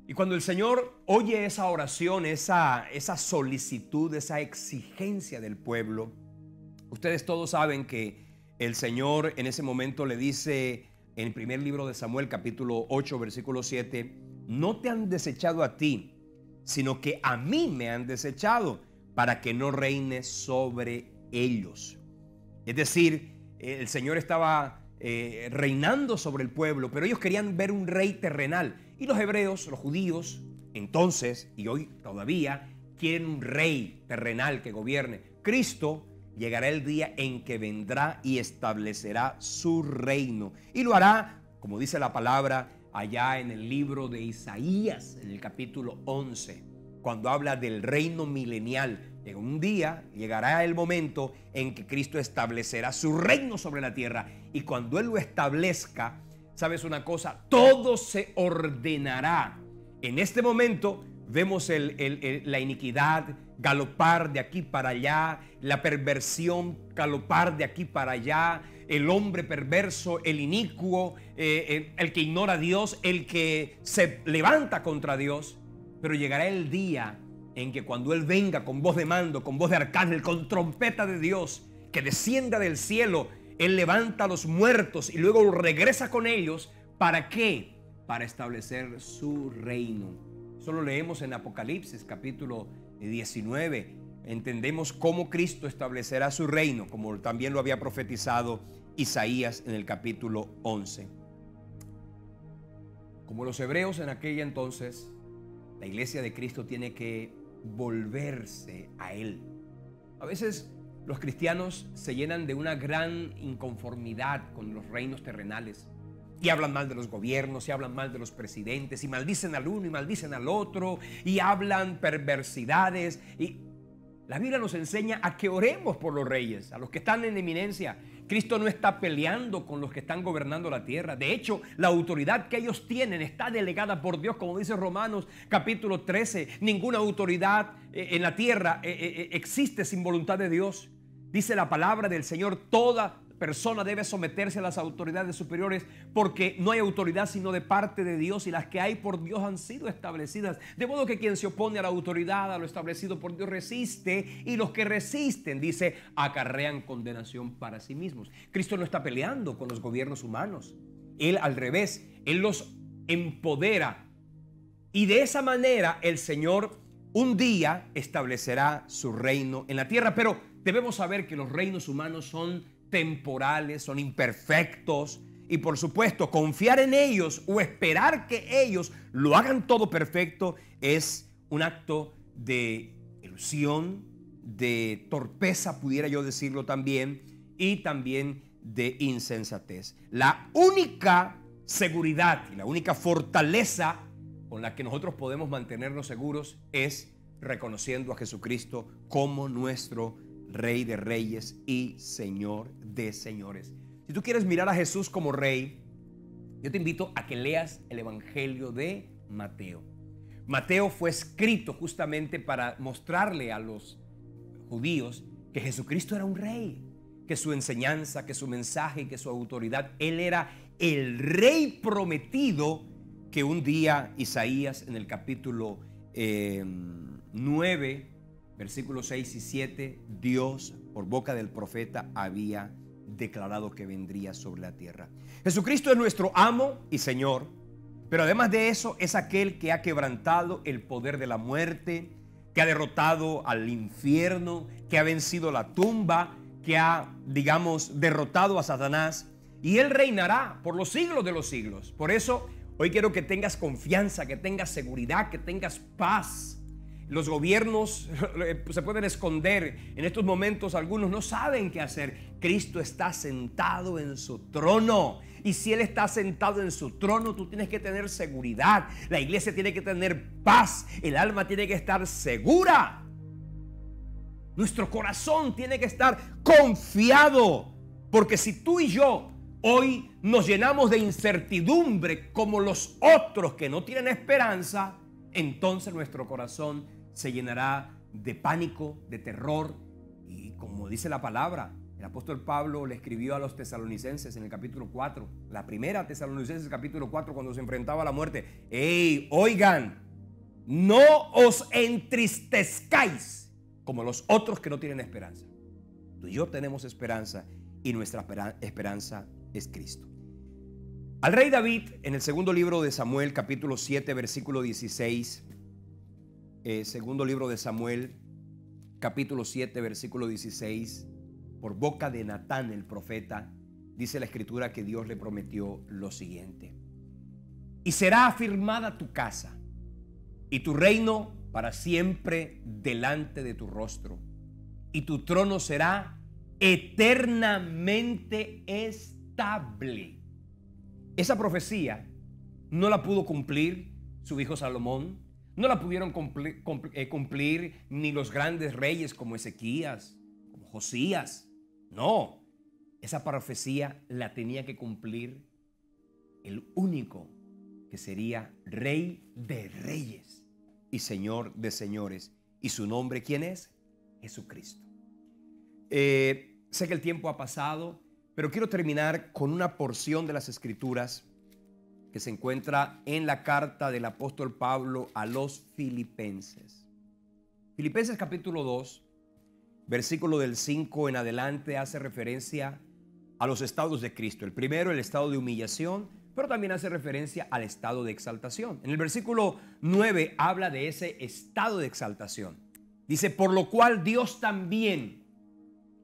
Y cuando el Señor oye esa oración, esa solicitud, esa exigencia del pueblo, ustedes todos saben que el Señor en ese momento le dice en el primer libro de Samuel, capítulo 8, versículo 7, no te han desechado a ti, sino que a mí me han desechado para que no reine sobre ellos. Es decir, el Señor estaba reinando sobre el pueblo, pero ellos querían ver un rey terrenal. Y los hebreos, los judíos, entonces y hoy todavía quieren un rey terrenal que gobierne. Cristo llegará el día en que vendrá y establecerá su reino. Y lo hará, como dice la palabra allá en el libro de Isaías, en el capítulo 11, cuando habla del reino milenial. Un día llegará el momento en que Cristo establecerá su reino sobre la tierra. Y cuando Él lo establezca, ¿sabes una cosa? Todo se ordenará. En este momento vemos la iniquidad galopar de aquí para allá, la perversión galopar de aquí para allá, el hombre perverso, el inicuo, el que ignora a Dios, el que se levanta contra Dios. Pero llegará el día en que cuando Él venga con voz de mando, con voz de arcángel, con trompeta de Dios, que descienda del cielo, Él levanta a los muertos y luego regresa con ellos. ¿Para qué? Para establecer su reino. Eso lo leemos en Apocalipsis capítulo 19. Entendemos cómo Cristo establecerá su reino, como también lo había profetizado Isaías en el capítulo 11. Como los hebreos en aquella entonces, la iglesia de Cristo tiene que volverse a Él. A veces los cristianos se llenan de una gran inconformidad con los reinos terrenales y hablan mal de los gobiernos, y hablan mal de los presidentes, y maldicen al uno y maldicen al otro, y hablan perversidades. Y la Biblia nos enseña a que oremos por los reyes, a los que están en eminencia. Cristo no está peleando con los que están gobernando la tierra. De hecho, la autoridad que ellos tienen está delegada por Dios, como dice Romanos capítulo 13. Ninguna autoridad en la tierra existe sin voluntad de Dios. Dice la palabra del Señor, toda persona debe someterse a las autoridades superiores, porque no hay autoridad sino de parte de Dios, y las que hay por Dios han sido establecidas. De modo que quien se opone a la autoridad, a lo establecido por Dios, resiste, y los que resisten, dice, acarrean condenación para sí mismos. Cristo no está peleando con los gobiernos humanos. Él, al revés, Él los empodera, y de esa manera el Señor un día establecerá su reino en la tierra. Pero debemos saber que los reinos humanos son temporales, son imperfectos, y por supuesto confiar en ellos o esperar que ellos lo hagan todo perfecto es un acto de ilusión, de torpeza, pudiera yo decirlo también, y también de insensatez. La única seguridad y la única fortaleza con la que nosotros podemos mantenernos seguros es reconociendo a Jesucristo como nuestro Rey de reyes y Señor de señores. Si tú quieres mirar a Jesús como Rey, yo te invito a que leas el Evangelio de Mateo. Mateo fue escrito justamente para mostrarle a los judíos que Jesucristo era un rey, que su enseñanza, que su mensaje, que su autoridad, Él era el Rey prometido que un día Isaías en el capítulo 9, versículos 6 y 7, Dios por boca del profeta había declarado que vendría sobre la tierra. Jesucristo es nuestro amo y Señor, pero además de eso es aquel que ha quebrantado el poder de la muerte, que ha derrotado al infierno, que ha vencido la tumba, que ha, digamos, derrotado a Satanás, y Él reinará por los siglos de los siglos. Por eso hoy quiero que tengas confianza, que tengas seguridad, que tengas paz. Los gobiernos se pueden esconder. En estos momentos algunos no saben qué hacer. Cristo está sentado en su trono. Y si Él está sentado en su trono, tú tienes que tener seguridad. La iglesia tiene que tener paz. El alma tiene que estar segura. Nuestro corazón tiene que estar confiado. Porque si tú y yo hoy nos llenamos de incertidumbre como los otros que no tienen esperanza, entonces nuestro corazón se llenará de pánico, de terror. Y como dice la palabra, el apóstol Pablo le escribió a los tesalonicenses en el capítulo 4, la primera Tesalonicenses capítulo 4, cuando se enfrentaba a la muerte: ¡Ey, oigan! No os entristezcáis como los otros que no tienen esperanza. Tú y yo tenemos esperanza, y nuestra esperanza es Cristo. Al rey David, en el segundo libro de Samuel, capítulo 7, versículo 16, segundo libro de Samuel, capítulo 7, versículo 16, por boca de Natán el profeta, dice la escritura que Dios le prometió lo siguiente: y será afirmada tu casa y tu reino para siempre delante de tu rostro, y tu trono será eternamente estable. Esa profecía no la pudo cumplir su hijo Salomón, no la pudieron cumplir ni los grandes reyes como Ezequías, como Josías. No, esa profecía la tenía que cumplir el único que sería Rey de reyes y Señor de señores. ¿Y su nombre quién es? Jesucristo. Sé que el tiempo ha pasado, pero quiero terminar con una porción de las Escrituras que se encuentra en la carta del apóstol Pablo a los Filipenses. Filipenses capítulo 2, versículo del 5 en adelante, hace referencia a los estados de Cristo. El primero, el estado de humillación, pero también hace referencia al estado de exaltación. En el versículo 9 habla de ese estado de exaltación. Dice, por lo cual Dios también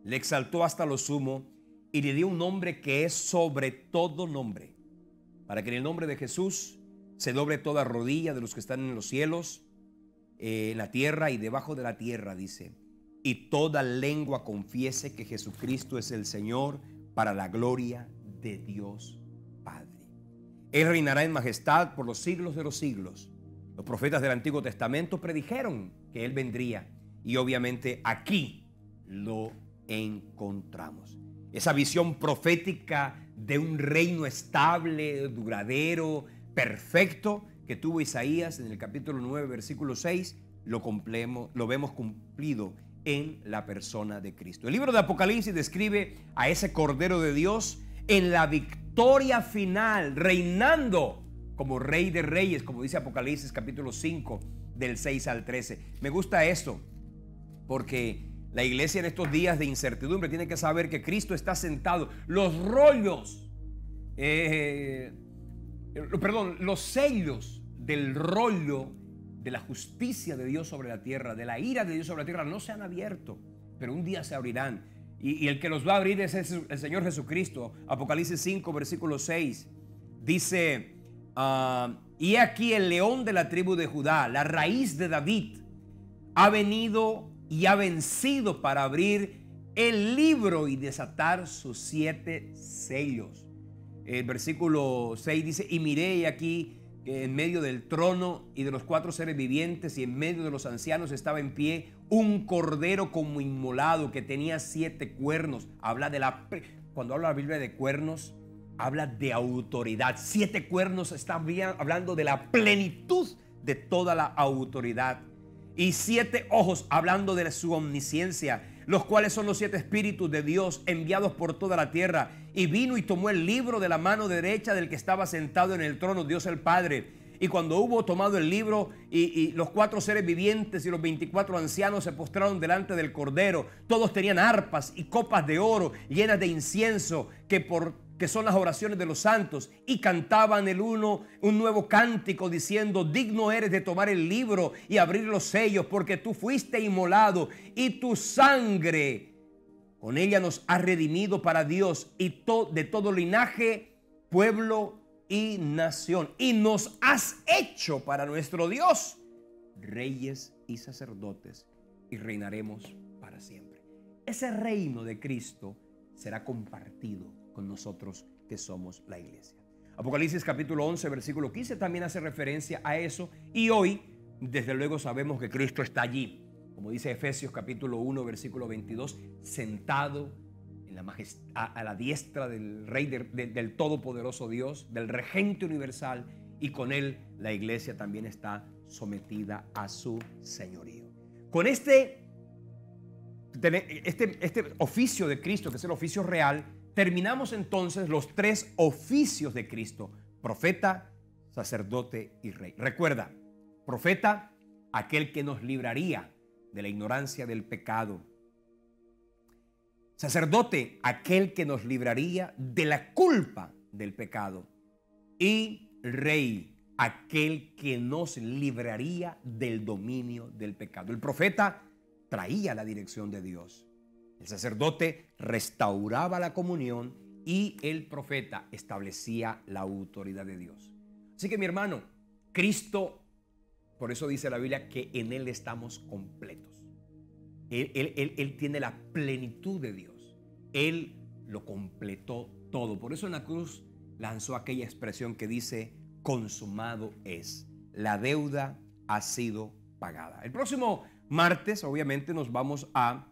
le exaltó hasta lo sumo y le dio un nombre que es sobre todo nombre, para que en el nombre de Jesús se doble toda rodilla de los que están en los cielos, en la tierra y debajo de la tierra, dice, y toda lengua confiese que Jesucristo es el Señor, para la gloria de Dios Padre. Él reinará en majestad por los siglos de los siglos. Los profetas del Antiguo Testamento predijeron que Él vendría y obviamente aquí lo encontramos. Esa visión profética de un reino estable, duradero, perfecto que tuvo Isaías en el capítulo 9, versículo 6, lo vemos cumplido en la persona de Cristo. El libro de Apocalipsis describe a ese Cordero de Dios en la victoria final, reinando como Rey de Reyes, como dice Apocalipsis capítulo 5, del 6 al 13. Me gusta esto, porque la iglesia en estos días de incertidumbre tiene que saber que Cristo está sentado. Los sellos del rollo de la justicia de Dios sobre la tierra, de la ira de Dios sobre la tierra, no se han abierto, pero un día se abrirán. Y el que los va a abrir es el Señor Jesucristo. Apocalipsis 5, versículo 6, dice, y aquí el león de la tribu de Judá, la raíz de David, ha venido y ha vencido para abrir el libro y desatar sus 7 sellos. El versículo 6 dice, y miré y aquí que en medio del trono y de los 4 seres vivientes y en medio de los ancianos estaba en pie un cordero como inmolado que tenía 7 cuernos. Cuando habla la Biblia de cuernos, habla de autoridad. 7 cuernos está hablando de la plenitud de toda la autoridad. Y 7 ojos hablando de su omnisciencia, los cuales son los 7 espíritus de Dios enviados por toda la tierra. Y vino y tomó el libro de la mano derecha del que estaba sentado en el trono, Dios el Padre. Y cuando hubo tomado el libro y los 4 seres vivientes y los 24 ancianos se postraron delante del Cordero, todos tenían arpas y copas de oro llenas de incienso, que son las oraciones de los santos, y cantaban el uno un nuevo cántico diciendo, digno eres de tomar el libro y abrir los sellos, porque tú fuiste inmolado y tu sangre con ella nos ha redimido para Dios y de todo linaje, pueblo y nación, y nos has hecho para nuestro Dios reyes y sacerdotes, y reinaremos para siempre. Ese reino de Cristo será compartido con nosotros que somos la iglesia. Apocalipsis capítulo 11, versículo 15 también hace referencia a eso, y hoy desde luego sabemos que Cristo está allí, como dice Efesios capítulo 1, versículo 22, sentado en la a la diestra del Rey del Todopoderoso Dios, del Regente Universal, y con él la iglesia también está sometida a su señorío. Con este oficio de Cristo, que es el oficio real, terminamos entonces los 3 oficios de Cristo: profeta, sacerdote y rey. Recuerda, profeta, aquel que nos libraría de la ignorancia del pecado. Sacerdote, aquel que nos libraría de la culpa del pecado. Y rey, aquel que nos libraría del dominio del pecado. El profeta traía la dirección de Dios. El sacerdote restauraba la comunión y el profeta establecía la autoridad de Dios. Así que, mi hermano, Cristo, por eso dice la Biblia que en Él estamos completos. Él tiene la plenitud de Dios. Él lo completó todo. Por eso en la cruz lanzó aquella expresión que dice, consumado es. La deuda ha sido pagada. El próximo martes, obviamente, nos vamos a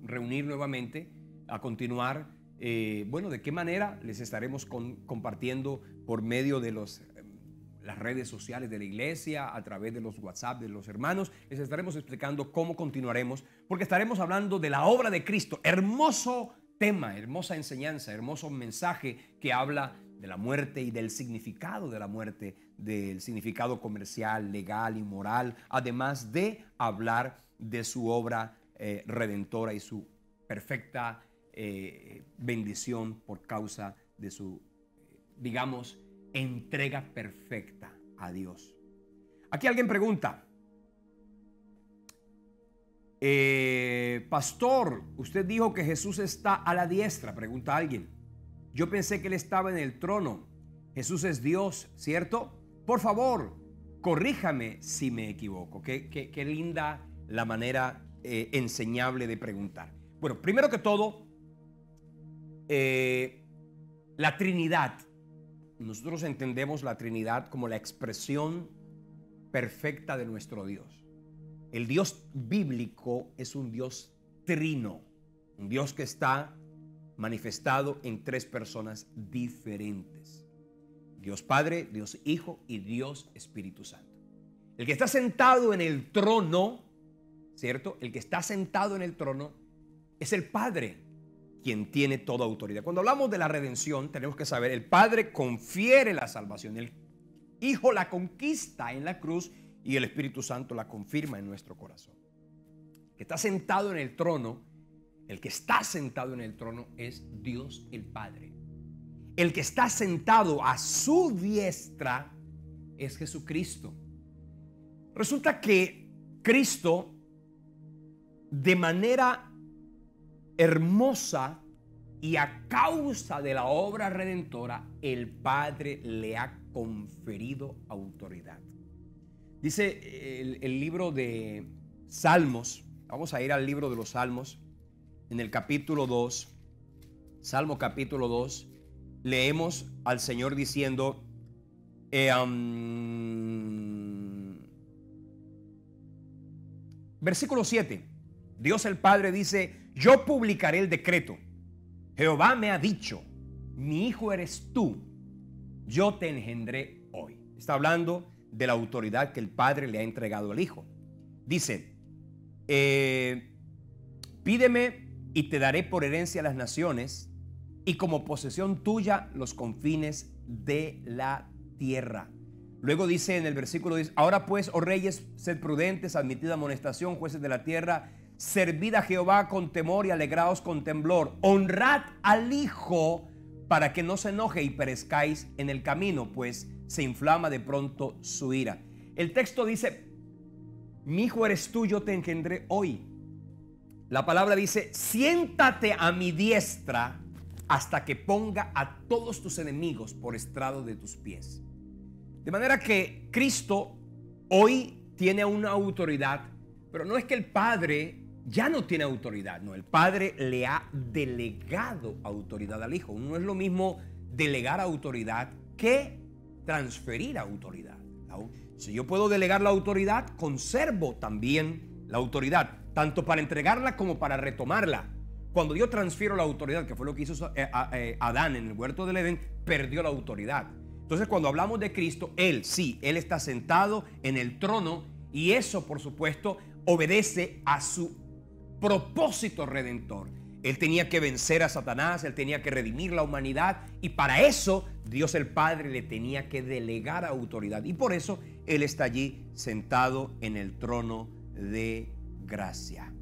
reunir nuevamente, a continuar. De qué manera les estaremos compartiendo por medio de las redes sociales de la iglesia, a través de los WhatsApp de los hermanos. Les estaremos explicando cómo continuaremos, porque estaremos hablando de la obra de Cristo. Hermoso tema, hermosa enseñanza, hermoso mensaje que habla de la muerte y del significado de la muerte, del significado comercial, legal y moral, además de hablar de su obra redentora y su perfecta bendición por causa de su, digamos, entrega perfecta a Dios. Aquí alguien pregunta, pastor, usted dijo que Jesús está a la diestra, pregunta alguien. Yo pensé que él estaba en el trono. Jesús es Dios, ¿cierto? Por favor, corríjame si me equivoco. Qué linda la manera enseñable de preguntar. Bueno, primero que todo, la Trinidad. Nosotros entendemos la Trinidad como la expresión perfecta de nuestro Dios. El Dios bíblico es un Dios trino, un Dios que está manifestado en tres personas diferentes: Dios Padre, Dios Hijo y Dios Espíritu Santo. El que está sentado en el trono, ¿cierto? El que está sentado en el trono es el Padre, quien tiene toda autoridad. Cuando hablamos de la redención, tenemos que saber, el Padre confiere la salvación, el Hijo la conquista en la cruz y el Espíritu Santo la confirma en nuestro corazón. El que está sentado en el trono, el que está sentado en el trono es Dios el Padre. El que está sentado a su diestra es Jesucristo. Resulta que Cristo, de manera hermosa y a causa de la obra redentora, el Padre le ha conferido autoridad. Dice el libro de Salmos, vamos a ir al libro de los Salmos, en el capítulo 2, Salmo capítulo 2, leemos al Señor diciendo, versículo 7, Dios el Padre dice, yo publicaré el decreto. Jehová me ha dicho, mi hijo eres tú, yo te engendré hoy. Está hablando de la autoridad que el Padre le ha entregado al Hijo. Dice, pídeme y te daré por herencia las naciones y como posesión tuya los confines de la tierra. Luego dice en el versículo 10, ahora pues, oh reyes, sed prudentes, admitid amonestación, jueces de la tierra, servid a Jehová con temor y alegraos con temblor. Honrad al Hijo para que no se enoje y perezcáis en el camino, pues se inflama de pronto su ira. El texto dice, mi hijo eres tú, yo te engendré hoy. La palabra dice, siéntate a mi diestra hasta que ponga a todos tus enemigos por estrado de tus pies. De manera que Cristo hoy tiene una autoridad, pero no es que el Padre ya no tiene autoridad, no, el Padre le ha delegado autoridad al Hijo. No es lo mismo delegar autoridad que transferir autoridad. Si yo puedo delegar la autoridad, conservo también la autoridad, tanto para entregarla como para retomarla. Cuando yo transfiero la autoridad, que fue lo que hizo Adán en el huerto del Edén, perdió la autoridad. Entonces, cuando hablamos de Cristo, Él está sentado en el trono y eso, por supuesto, obedece a su propósito redentor. Él tenía que vencer a Satanás, él tenía que redimir la humanidad y para eso Dios el Padre le tenía que delegar autoridad y por eso Él está allí sentado en el trono de gracia.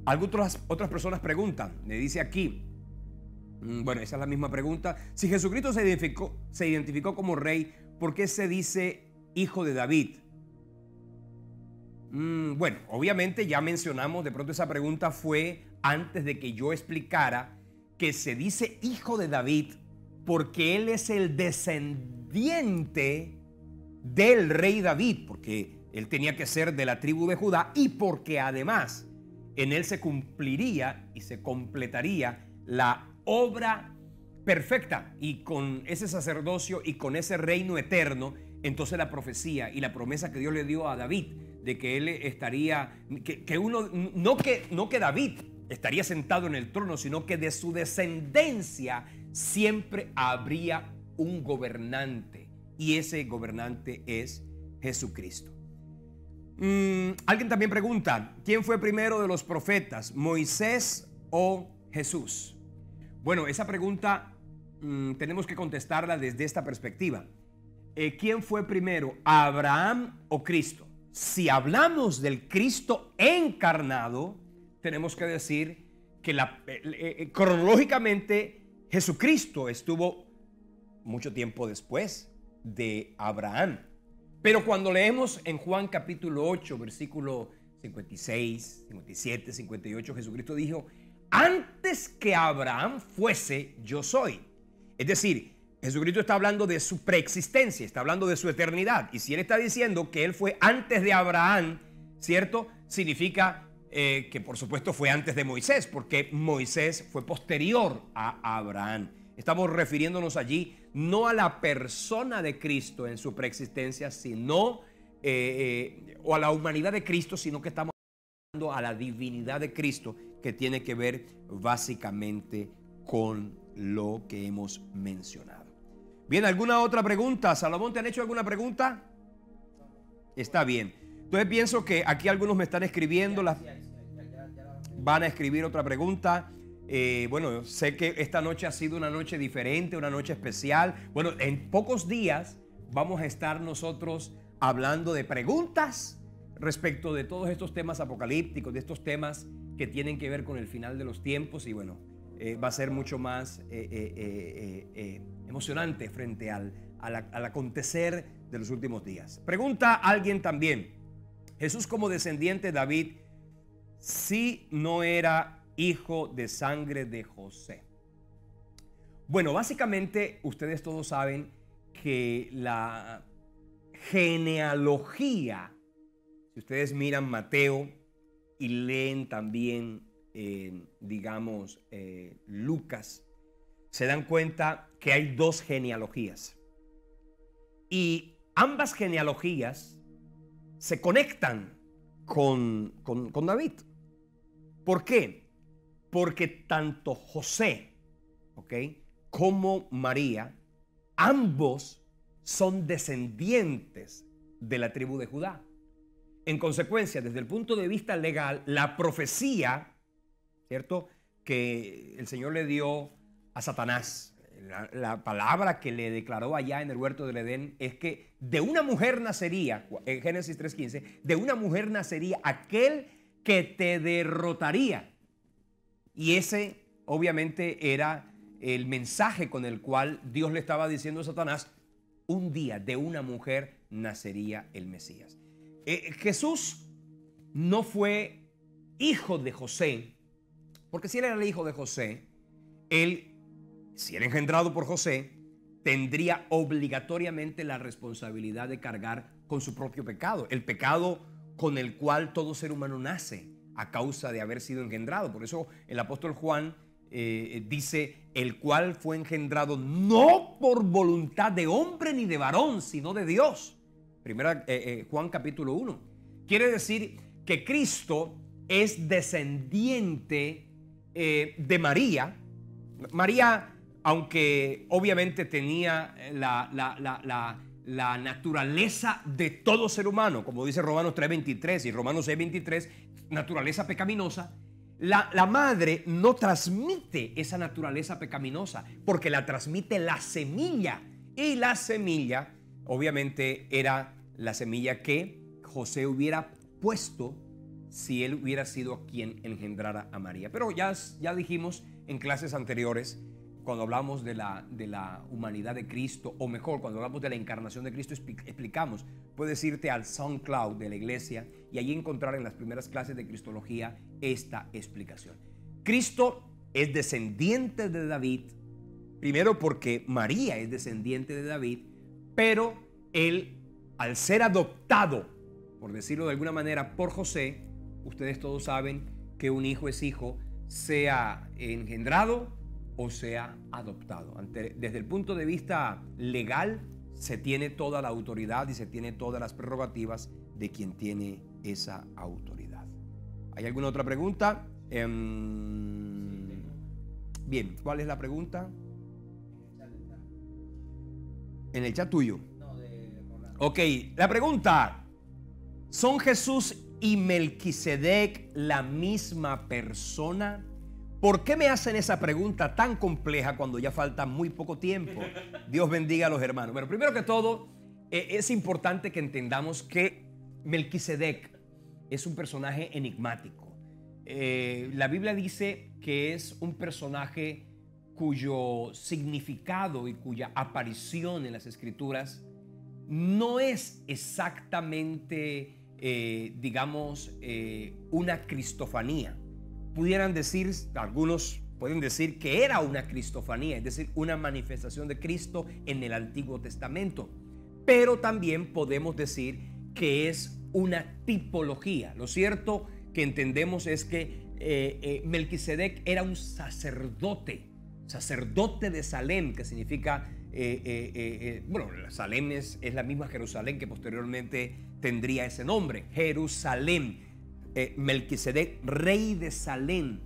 Algunas otras personas preguntan, le dice aquí, bueno, esa es la misma pregunta, si Jesucristo se identificó como rey, ¿por qué se dice hijo de David? Bueno, obviamente ya mencionamos, de pronto esa pregunta fue antes de que yo explicara que se dice hijo de David porque él es el descendiente del rey David, porque él tenía que ser de la tribu de Judá y porque además en él se cumpliría y se completaría la obra perfecta y con ese sacerdocio y con ese reino eterno, entonces la profecía y la promesa que Dios le dio a David de que él estaría, no que David estaría sentado en el trono, sino que de su descendencia siempre habría un gobernante y ese gobernante es Jesucristo. Alguien también pregunta, ¿quién fue primero de los profetas, Moisés o Jesús? Bueno, esa pregunta tenemos que contestarla desde esta perspectiva. ¿Quién fue primero, Abraham o Cristo? Si hablamos del Cristo encarnado, tenemos que decir cronológicamente Jesucristo estuvo mucho tiempo después de Abraham. Pero cuando leemos en Juan capítulo 8, versículo 56, 57, 58, Jesucristo dijo: antes que Abraham fuese, yo soy. Es decir, Jesucristo está hablando de su preexistencia, está hablando de su eternidad. Y si Él está diciendo que Él fue antes de Abraham, ¿cierto? Significa que por supuesto fue antes de Moisés, porque Moisés fue posterior a Abraham. Estamos refiriéndonos allí no a la persona de Cristo en su preexistencia, sino o a la humanidad de Cristo, sino que estamos hablando a la divinidad de Cristo, que tiene que ver básicamente con lo que hemos mencionado. Bien, ¿alguna otra pregunta? Salomón, ¿te han hecho alguna pregunta? Está bien. Entonces pienso que aquí algunos me están escribiendo, van a escribir otra pregunta. Bueno, sé que esta noche ha sido una noche diferente, una noche especial. Bueno, en pocos días vamos a estar nosotros hablando de preguntas respecto de todos estos temas apocalípticos, de estos temas que tienen que ver con el final de los tiempos. Y bueno, va a ser mucho más emocionante frente al acontecer de los últimos días. Pregunta alguien también: Jesús, como descendiente de David, ¿sí no era hijo de sangre de José? Bueno, básicamente ustedes todos saben que la genealogía, si ustedes miran Mateo y leen también, Lucas, se dan cuenta que hay dos genealogías. Y ambas genealogías se conectan con David. ¿Por qué? Porque tanto José, ¿ok?, como María, ambos son descendientes de la tribu de Judá. En consecuencia, desde el punto de vista legal, la profecía, ¿cierto?, que el Señor le dio a Satanás, la palabra que le declaró allá en el huerto del Edén, es que de una mujer nacería, en Génesis 3:15, de una mujer nacería aquel que te derrotaría. Y ese obviamente era el mensaje con el cual Dios le estaba diciendo a Satanás: un día de una mujer nacería el Mesías. Jesús no fue hijo de José, porque si él era el hijo de José, si era engendrado por José, tendría obligatoriamente la responsabilidad de cargar con su propio pecado, el pecado con el cual todo ser humano nace a causa de haber sido engendrado. Por eso el apóstol Juan dice: el cual fue engendrado no por voluntad de hombre ni de varón, sino de Dios. Primera Juan capítulo 1. Quiere decir que Cristo es descendiente de María. María, aunque obviamente tenía la naturaleza de todo ser humano, como dice Romanos 3:23 y Romanos 6:23, naturaleza pecaminosa, la madre no transmite esa naturaleza pecaminosa, porque la transmite la semilla. Y la semilla, obviamente, era la semilla que José hubiera puesto si él hubiera sido quien engendrara a María. Pero ya dijimos en clases anteriores, cuando hablamos de la humanidad de Cristo, o mejor, cuando hablamos de la encarnación de Cristo, explicamos. Puedes irte al SoundCloud de la iglesia y allí encontrar en las primeras clases de Cristología esta explicación. Cristo es descendiente de David, primero porque María es descendiente de David, pero él, al ser adoptado, por decirlo de alguna manera, por José, ustedes todos saben que un hijo es hijo, sea engendrado o sea adoptado. Desde el punto de vista legal, se tiene toda la autoridad y se tiene todas las prerrogativas de quien tiene esa autoridad. ¿Hay alguna otra pregunta? Bien, ¿cuál es la pregunta? En el chat tuyo. Ok, la pregunta: ¿son Jesús y Melquisedec la misma persona? ¿Por qué me hacen esa pregunta tan compleja cuando ya falta muy poco tiempo? Dios bendiga a los hermanos. Bueno, primero que todo, es importante que entendamos que Melquisedec es un personaje enigmático. la Biblia dice que es un personaje cuyo significado y cuya aparición en las Escrituras no es exactamente, digamos, una cristofanía. Pudieran decir, algunos pueden decir que era una cristofanía, es decir, una manifestación de Cristo en el Antiguo Testamento. Pero también podemos decir que es una tipología. Lo cierto que entendemos es que Melquisedec era un sacerdote de Salem, que significa, bueno, Salem es la misma Jerusalén que posteriormente tendría ese nombre, Jerusalén. Melquisedec, rey de Salem.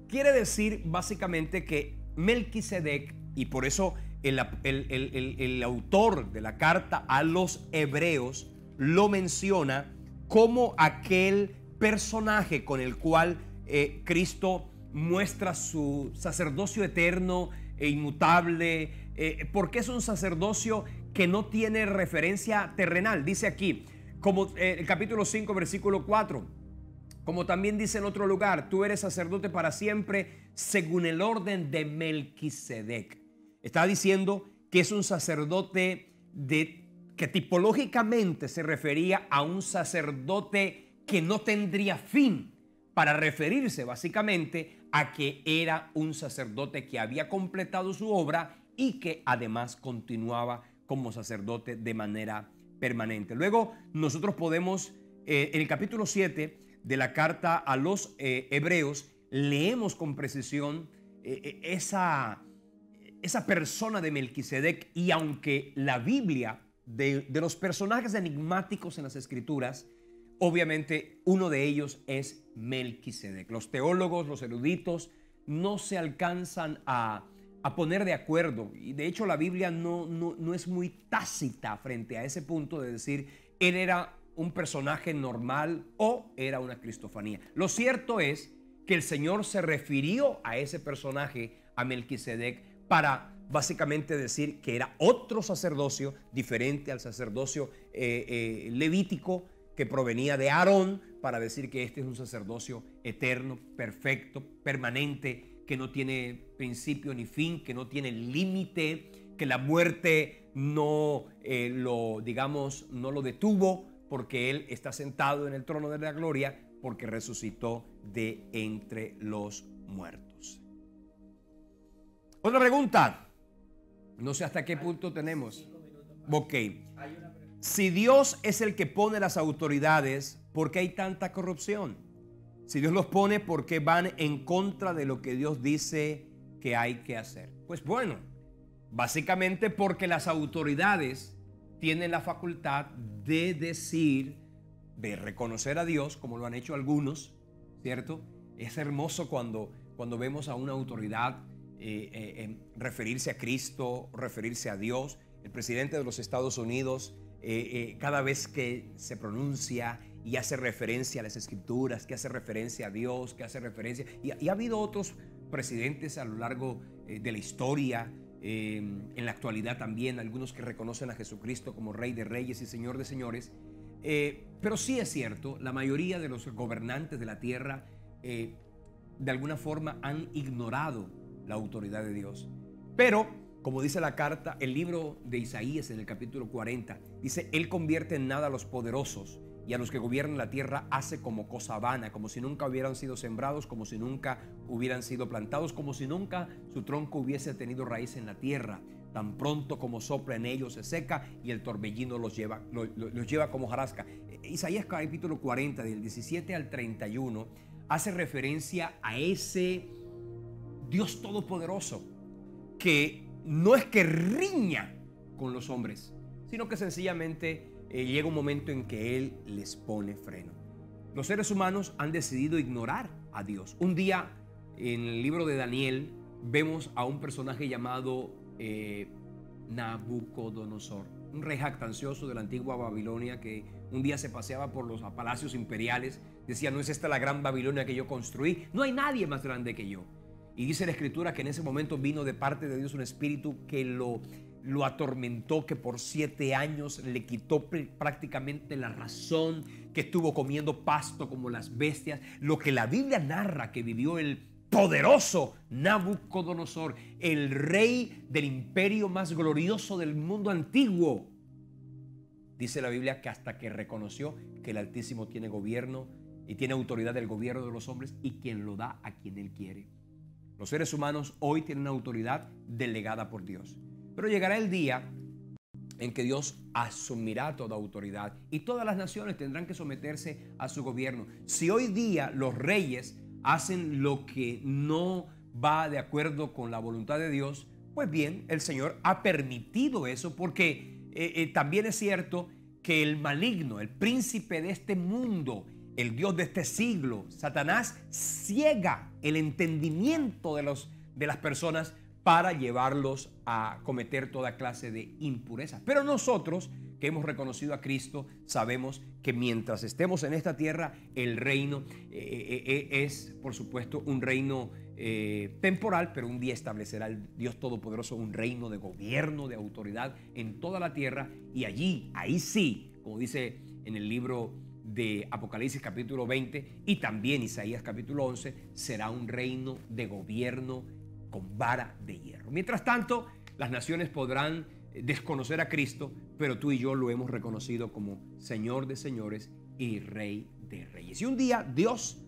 Quiere decir básicamente que Melquisedec, y por eso el autor de la carta a los hebreos lo menciona como aquel personaje con el cual Cristo muestra su sacerdocio eterno e inmutable, porque es un sacerdocio que no tiene referencia terrenal. Dice aquí, como el capítulo 5, versículo 4, como también dice en otro lugar, tú eres sacerdote para siempre según el orden de Melquisedec. Está diciendo que es un sacerdote que tipológicamente se refería a un sacerdote que no tendría fin, para referirse básicamente a que era un sacerdote que había completado su obra y que además continuaba como sacerdote de manera permanente. Luego nosotros podemos, en el capítulo 7 de la carta a los hebreos, leemos con precisión esa persona de Melquisedec, y aunque la Biblia de los personajes enigmáticos en las Escrituras, obviamente uno de ellos es Melquisedec. Los teólogos, los eruditos, no se alcanzan a poner de acuerdo, y de hecho la Biblia no es muy tácita frente a ese punto de decir él era un personaje normal o era una cristofanía. Lo cierto es que el Señor se refirió a ese personaje, a Melquisedec, para básicamente decir que era otro sacerdocio diferente al sacerdocio levítico que provenía de Aarón, para decir que este es un sacerdocio eterno, perfecto, permanente, que no tiene principio ni fin, que no tiene límite, que la muerte no lo detuvo, porque Él está sentado en el trono de la gloria, porque resucitó de entre los muertos. Otra pregunta. No sé hasta qué punto tenemos. Ok. Si Dios es el que pone las autoridades, ¿por qué hay tanta corrupción? Si Dios los pone, ¿por qué van en contra de lo que Dios dice que hay que hacer? Pues bueno, básicamente porque las autoridades tienen la facultad de decir, de reconocer a Dios, como lo han hecho algunos, ¿cierto? Es hermoso cuando vemos a una autoridad referirse a Cristo, referirse a Dios. El presidente de los Estados Unidos, cada vez que se pronuncia y hace referencia a las Escrituras, que hace referencia a Dios, que hace referencia, y ha habido otros presidentes a lo largo de la historia, en la actualidad también, algunos que reconocen a Jesucristo como Rey de Reyes y Señor de Señores. Pero sí es cierto, la mayoría de los gobernantes de la tierra de alguna forma han ignorado la autoridad de Dios. Pero, como dice la carta, el libro de Isaías en el capítulo 40, dice, Él convierte en nada a los poderosos y a los que gobiernan la tierra hace como cosa vana, como si nunca hubieran sido sembrados, como si nunca hubieran sido plantados, como si nunca su tronco hubiese tenido raíz en la tierra. Tan pronto como sopla en ellos se seca y el torbellino los lleva como hojarasca. Isaías capítulo 40, del 17 al 31, hace referencia a ese Dios todopoderoso que no es que riña con los hombres, sino que sencillamente llega un momento en que Él les pone freno. Los seres humanos han decidido ignorar a Dios. Un día en el libro de Daniel vemos a un personaje llamado Nabucodonosor, un rey jactancioso de la antigua Babilonia que un día se paseaba por los palacios imperiales. Decía, ¿no es esta la gran Babilonia que yo construí? No hay nadie más grande que yo. Y dice la Escritura que en ese momento vino de parte de Dios un espíritu que lo lo atormentó, que por 7 años le quitó prácticamente la razón, que estuvo comiendo pasto como las bestias, lo que la Biblia narra que vivió el poderoso Nabucodonosor, el rey del imperio más glorioso del mundo antiguo. Dice la Biblia que hasta que reconoció que el Altísimo tiene gobierno y tiene autoridad del gobierno de los hombres, y quien lo da a quien Él quiere. Los seres humanos hoy tienen una autoridad delegada por Dios. Pero llegará el día en que Dios asumirá toda autoridad y todas las naciones tendrán que someterse a su gobierno. Si hoy día los reyes hacen lo que no va de acuerdo con la voluntad de Dios, pues bien, el Señor ha permitido eso porque también es cierto que el maligno, el príncipe de este mundo, el Dios de este siglo, Satanás, ciega el entendimiento de las personas para llevarlos a cometer toda clase de impurezas. Pero nosotros, que hemos reconocido a Cristo, sabemos que mientras estemos en esta tierra, el reino es, por supuesto, un reino temporal, pero un día establecerá el Dios Todopoderoso un reino de gobierno, de autoridad en toda la tierra, y allí, ahí sí, como dice en el libro de Apocalipsis capítulo 20 y también Isaías capítulo 11, será un reino de gobierno con vara de hierro. Mientras tanto, las naciones podrán desconocer a Cristo, pero tú y yo lo hemos reconocido como Señor de señores y Rey de reyes. Y un día Dios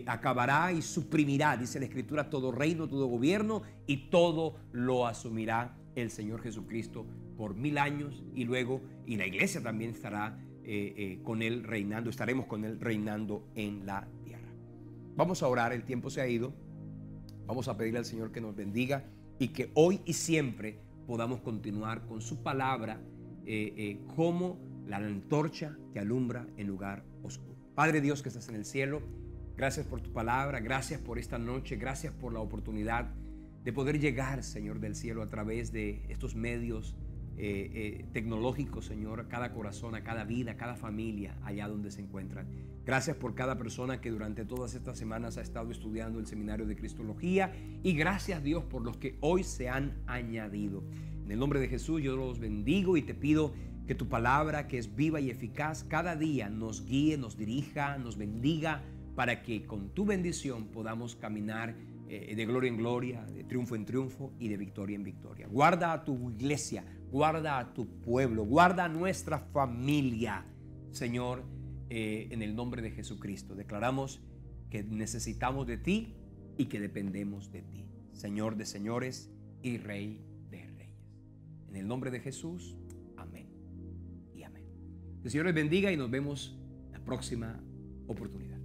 acabará y suprimirá, dice la Escritura, todo reino, todo gobierno, y todo lo asumirá el Señor Jesucristo por 1000 años, y luego, y la iglesia también estará con Él reinando, estaremos con Él reinando en la tierra. Vamos a orar, el tiempo se ha ido. Vamos a pedirle al Señor que nos bendiga y que hoy y siempre podamos continuar con su palabra como la antorcha que alumbra en lugar oscuro. Padre Dios que estás en el cielo, gracias por tu palabra, gracias por esta noche, gracias por la oportunidad de poder llegar, Señor del cielo, a través de estos medios tecnológicos, Señor, a cada corazón, a cada vida, a cada familia, allá donde se encuentran. Gracias por cada persona que durante todas estas semanas ha estado estudiando el seminario de Cristología, y gracias, Dios, por los que hoy se han añadido. En el nombre de Jesús yo los bendigo y te pido que tu palabra, que es viva y eficaz, cada día nos guíe, nos dirija, nos bendiga, para que con tu bendición podamos caminar de gloria en gloria, de triunfo en triunfo y de victoria en victoria. Guarda a tu iglesia, guarda a tu pueblo, guarda a nuestra familia, Señor, en el nombre de Jesucristo. Declaramos que necesitamos de ti y que dependemos de ti, Señor de señores y Rey de reyes. En el nombre de Jesús, amén y amén. Que el Señor les bendiga y nos vemos la próxima oportunidad.